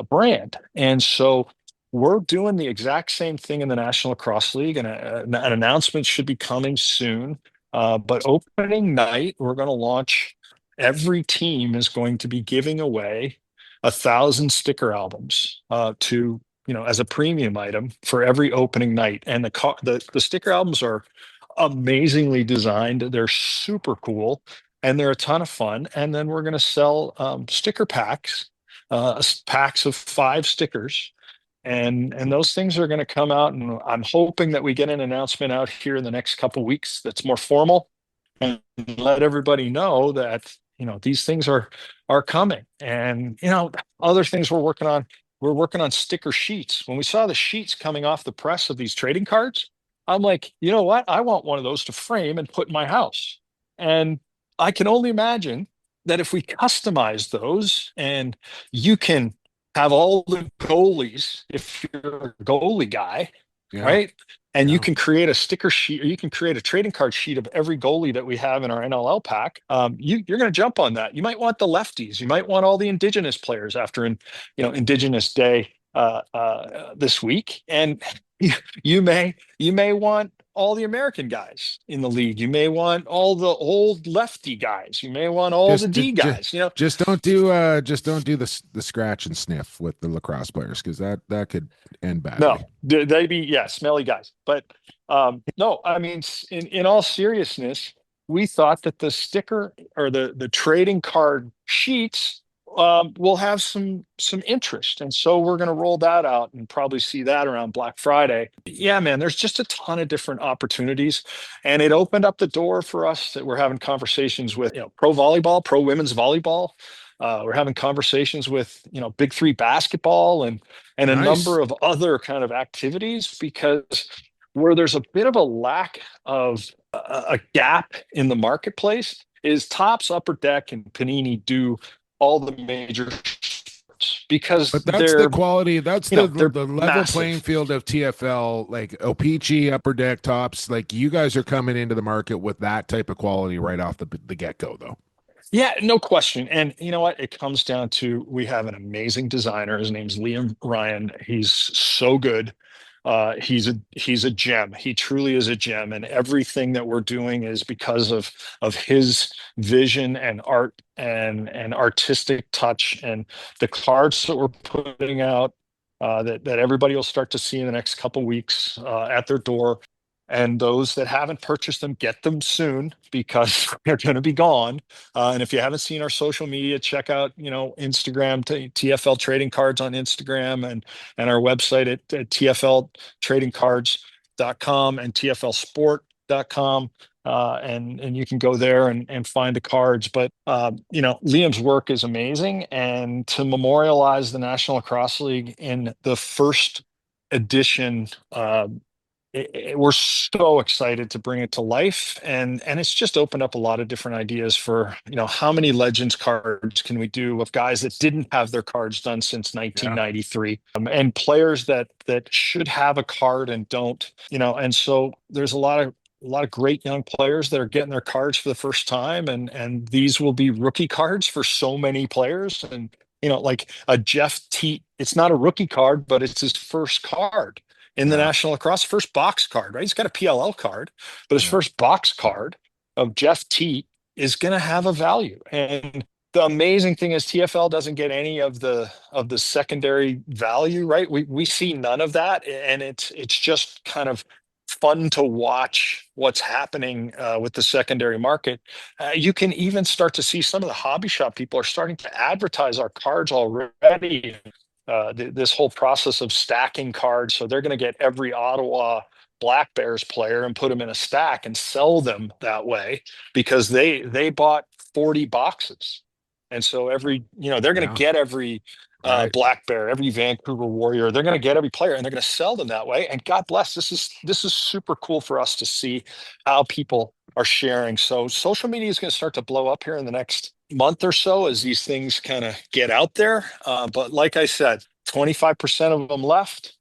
brand. And so we're doing the exact same thing in the National Lacrosse League, and an announcement should be coming soon. But opening night, we're going to launch. Every team is going to be giving away 1,000 sticker albums to as a premium item for every opening night. And the sticker albums are amazingly designed. They're super cool, and they're a ton of fun. And then we're going to sell sticker packs, packs of 5 stickers. And those things are going to come out. And I'm hoping that we get an announcement out here in the next couple of weeks that's more formal, and let everybody know that, these things are coming. And, other things we're working on. We're working on sticker sheets. When we saw the sheets coming off the press of these trading cards, I'm like, you know what? I want one of those to frame and put in my house. And I can only imagine that if we customize those, and you can have all the goalies, if you're a goalie guy, right? And you can create a sticker sheet, or you can create a trading card sheet of every goalie that we have in our NLL pack. You're going to jump on that. You might want the lefties. You might want all the Indigenous players after Indigenous Day this week, and you may want all the American guys in the league. You may want all the old lefty guys. You may want all the D guys. Just don't do the scratch and sniff with the lacrosse players, because that could end badly. No, they'd be smelly guys. But no, I mean, in all seriousness, we thought that the sticker or the trading card sheets will have some interest, and so we're going to roll that out and probably see that around Black Friday. Yeah, man, there's just a ton of different opportunities, and it opened up the door for us that we're having conversations with pro volleyball, pro women's volleyball. We're having conversations with Big 3 basketball and a number of other kind of activities, because where there's a bit of a lack of a gap in the marketplace is Topps, Upper Deck, and Panini do all the major sports, because that's the quality. That's the level massive playing field of TFL, like O-Pee-Chee, Upper Deck, Topps. Like, you guys are coming into the market with that type of quality right off the get-go, though. Yeah, no question. And you know what? It comes down to, we have an amazing designer. His name's Liam Ryan. He's so good. He's a gem. He truly is a gem, and everything that we're doing is because of his vision and art and artistic touch. And the cards that we're putting out, that everybody will start to see in the next couple weeks at their door. And those that haven't purchased them, get them soon, because they're going to be gone. And if you haven't seen our social media, check out, Instagram, TFL Trading Cards on Instagram, and our website at tfltradingcards.com and tflsport.com. And you can go there and find the cards. But, Liam's work is amazing. And to memorialize the National Lacrosse League in the first edition we're so excited to bring it to life, and it's just opened up a lot of different ideas for, how many Legends cards can we do of guys that didn't have their cards done since 1993, and players that should have a card and don't, and so there's a lot of great young players that are getting their cards for the first time, and these will be rookie cards for so many players. And like a Jeff Teat, it's not a rookie card, but it's his first card in the National Lacrosse, first box card, right? He's got a PLL card, but his first box card of Jeff Teat is going to have a value. And the amazing thing is TFL doesn't get any of the secondary value, right? We see none of that, and it's just kind of fun to watch what's happening with the secondary market. You can even start to see some of the hobby shop people are starting to advertise our cards already. This whole process of stacking cards. So they're going to get every Ottawa Black Bears player and put them in a stack and sell them that way, because they bought 40 boxes. And so they're going to get every Black Bear, every Vancouver Warrior. They're going to get every player, and they're going to sell them that way. And God bless, this is super cool for us to see how people are sharing. So social media is going to start to blow up here in the next month or so as these things kind of get out there. But like I said, 25% of them left.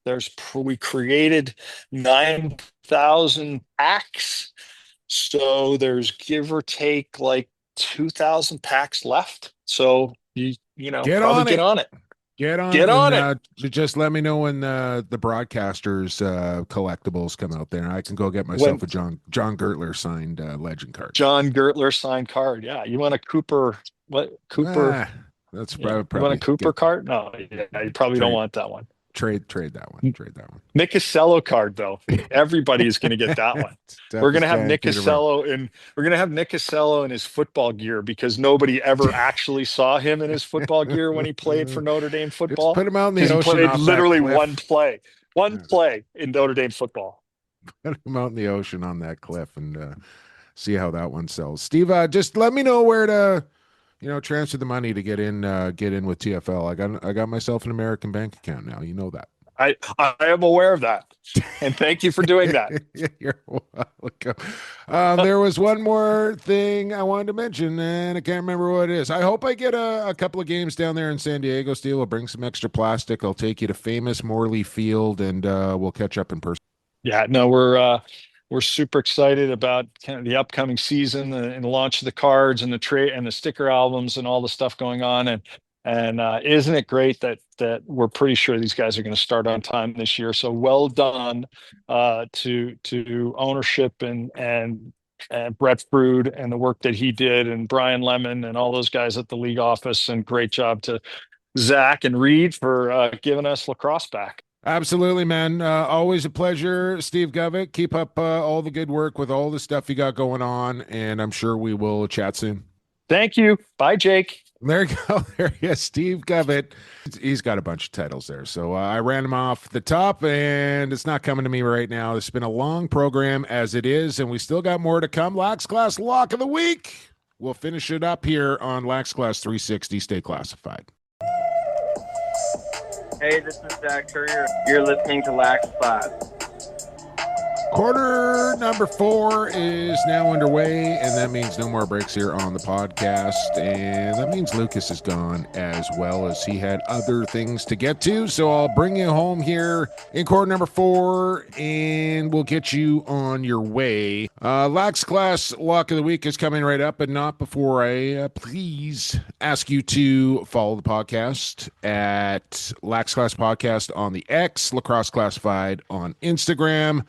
We created 9,000 packs. So there's give or take like 2,000 packs left. So get on it. Get on it. Just let me know when the broadcasters collectibles come out there, and I can go get myself a John Gertler signed Legend card. John Gertler signed card. Yeah, you want a Cooper? What Cooper? That's probably. You want a Cooper card? No, you probably don't want that one. Trade that one. Nick Casello card, though. Everybody is going to get that one. We're going to have Nick Casello in his football gear, because nobody ever actually saw him in his football gear when he played for Notre Dame football. Just put him out in the ocean. He played literally one play in Notre Dame football. Put him out in the ocean on that cliff and see how that one sells. Steve, just let me know where to transfer the money to get in with TFL. I got myself an American bank account now. You know that. I am aware of that, and thank you for doing that. You're welcome. There was one more thing I wanted to mention, and I can't remember what it is. I hope I get a couple of games down there in San Diego. Steve, I'll bring some extra plastic. I'll take you to famous Morley Field, and we'll catch up in person. Yeah, no, we're super excited about kind of the upcoming season and the launch of the cards and the trade and the sticker albums and all the stuff going on. And isn't it great that we're pretty sure these guys are going to start on time this year? So well done to ownership and Brett Frood and the work that he did, and Brian Lemon and all those guys at the league office. And great job to Zach and Reed for giving us lacrosse back. Absolutely, man. Always a pleasure, Steve Govett. Keep up all the good work with all the stuff you got going on, and I'm sure we will chat soon. Thank you. Bye, Jake. There you go. There he is, Steve Govett. He's got a bunch of titles there. So I ran him off the top, and it's not coming to me right now. It's been a long program as it is, and we still got more to come. Lax Class Lock of the Week. We'll finish it up here on Lax Class 360. Stay classified. Hey, this is Zach Courier. You're listening to Lax Class. Quarter number 4 is now underway, and that means no more breaks here on the podcast. And that means Lucas is gone, as well as he had other things to get to. So I'll bring you home here in quarter number 4, and we'll get you on your way. Lax Class Lock of the Week is coming right up, but not before I please ask you to follow the podcast at Lax Class Podcast on the X, Lacrosse Classified on Instagram.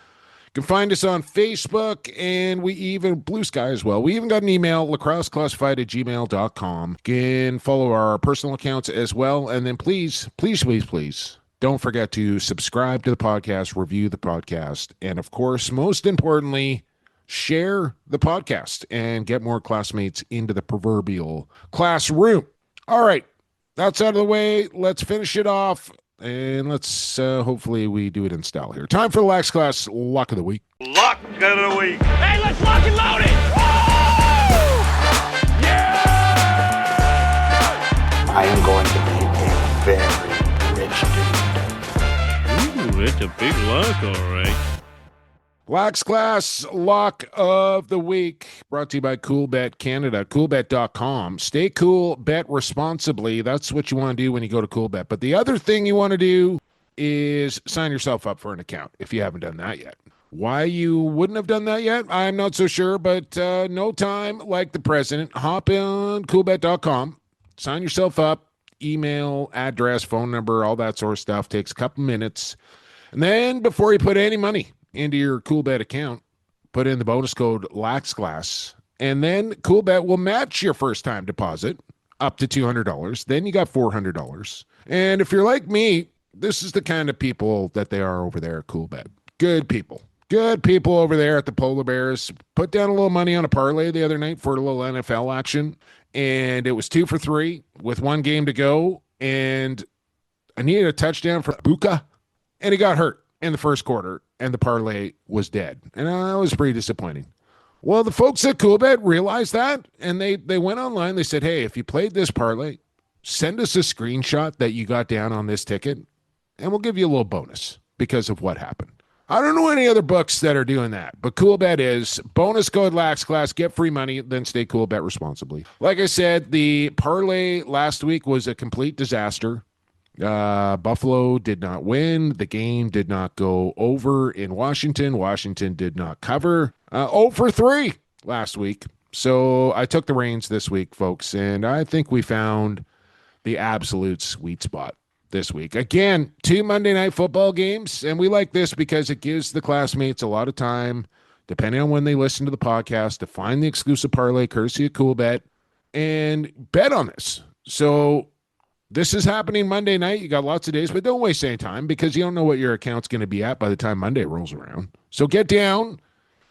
You can find us on Facebook, and we even Blue Sky as well. We even got an email, lacrosseclassified@gmail.com. You can follow our personal accounts as well. And then please don't forget to subscribe to the podcast, review the podcast, and of course, most importantly, share the podcast and get more classmates into the proverbial classroom. All right, that's out of the way. Let's finish it off. And let's hopefully we do it in style here. Time for the Lax Class Lock of the Week. Lock of the Week. Hey, let's lock and load it! Woo! Yeah! I am going to be a very rich dude. Ooh, it's a big lock, all right. Lax Class Lock of the Week, brought to you by Coolbet Canada, coolbet.com. Stay cool, bet responsibly. That's what you want to do when you go to Coolbet. But the other thing you want to do is sign yourself up for an account if you haven't done that yet. Why you wouldn't have done that yet, I'm not so sure, but no time like the president. Hop on coolbet.com, sign yourself up, email, address, phone number, all that sort of stuff. Takes a couple minutes. And then before you put any money into your Coolbet account, put in the bonus code Lax Class, and then Coolbet will match your first time deposit up to $200. Then you got $400. And if you're like me, this is the kind of people that they are over there at Coolbet. Good people. Good people over there at the Polar Bears. Put down a little money on a parlay the other night for a little NFL action, and it was 2 for 3 with 1 game to go, and I needed a touchdown for Buka, and he got hurt in the first quarter, and the parlay was dead. And that was pretty disappointing. Well, the folks at Coolbet realized that, and they went online. They said, hey, if you played this parlay, send us a screenshot that you got down on this ticket, and we'll give you a little bonus because of what happened. I don't know any other books that are doing that, but Coolbet is. Bonus code Lax Class, get free money, then stay cool, bet responsibly. Like I said, the parlay last week was a complete disaster. Buffalo did not win. The game did not go over in Washington. Washington did not cover. 0 for 3 last week. So I took the reins this week, folks, and I think we found the absolute sweet spot this week. Again, 2 Monday Night Football games, and we like this because it gives the classmates a lot of time, depending on when they listen to the podcast, to find the exclusive parlay courtesy of Coolbet and bet on this. So this is happening Monday night. You got lots of days, but don't waste any time because you don't know what your account's going to be at by the time Monday rolls around. So get down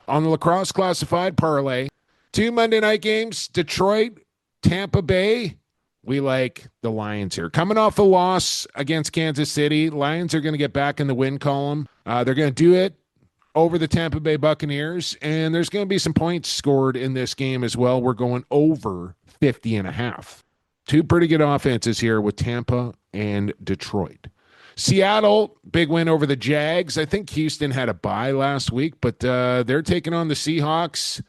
on the Lacrosse Classified parlay. 2 Monday night games, Detroit, Tampa Bay. We like the Lions here. Coming off a loss against Kansas City, Lions are going to get back in the win column. They're going to do it over the Tampa Bay Buccaneers, and there's going to be some points scored in this game as well. We're going over 50.5. 2 pretty good offenses here with Tampa and Detroit. Seattle, big win over the Jags. I think Houston had a bye last week, but they're taking on the Seahawks.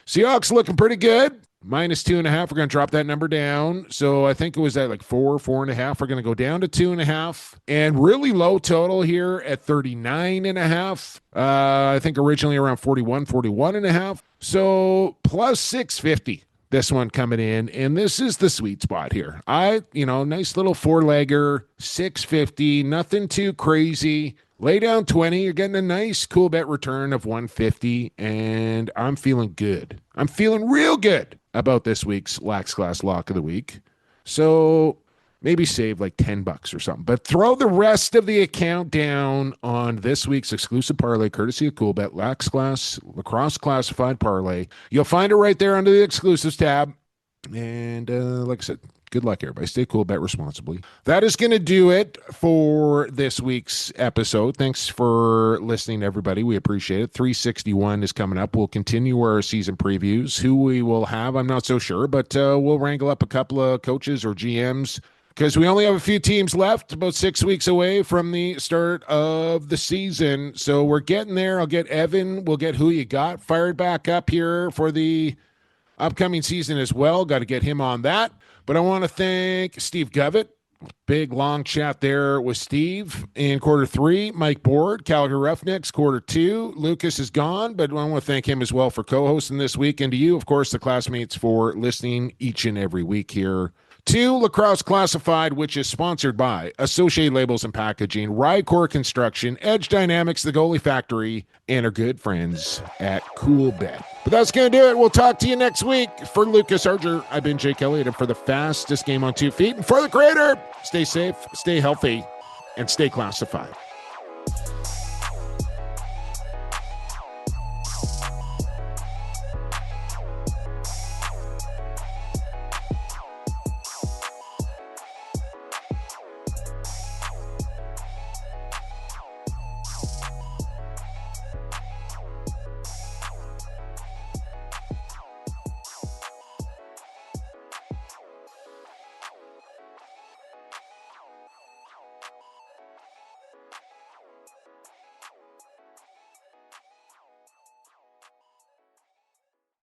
Seahawks looking pretty good. -2.5. We're going to drop that number down. So I think it was at like 4.5. We're going to go down to 2.5. And really low total here at 39.5. I think originally around 41.5. So plus 650. This one coming in, and this is the sweet spot here. Nice little 4-legger, 650, nothing too crazy. Lay down 20, you're getting a nice Coolbet return of 150, and I'm feeling good. I'm feeling real good about this week's Lax Class Lock of the Week. So maybe save like $10 or something, but throw the rest of the account down on this week's exclusive parlay, courtesy of Coolbet, Lax Class, Lacrosse Classified parlay. You'll find it right there under the exclusives tab. And like I said, good luck, everybody. Stay cool, bet responsibly. That is going to do it for this week's episode. Thanks for listening, everybody. We appreciate it. 361 is coming up. We'll continue our season previews. Who we will have, I'm not so sure, but we'll wrangle up a couple of coaches or GMs because we only have a few teams left, about 6 weeks away from the start of the season. So we're getting there. I'll get Evan. We'll get Who You Got fired back up here for the upcoming season as well. Got to get him on that. But I want to thank Steve Govett. Big, long chat there with Steve in quarter 3. Mike Board, Calgary Roughnecks, quarter 2. Lucas is gone, but I want to thank him as well for co-hosting this week. And to you, of course, the classmates, for listening each and every week here to Lacrosse Classified, which is sponsored by Associated Labels and Packaging, Rycor Construction, Edge Dynamics, the Goalie Factory, and our good friends at Coolbet. But that's going to do it. We'll talk to you next week. For Lucas Arger, I've been Jake Elliott, and for the fastest game on 2 feet, and for the creator, stay safe, stay healthy, and stay classified.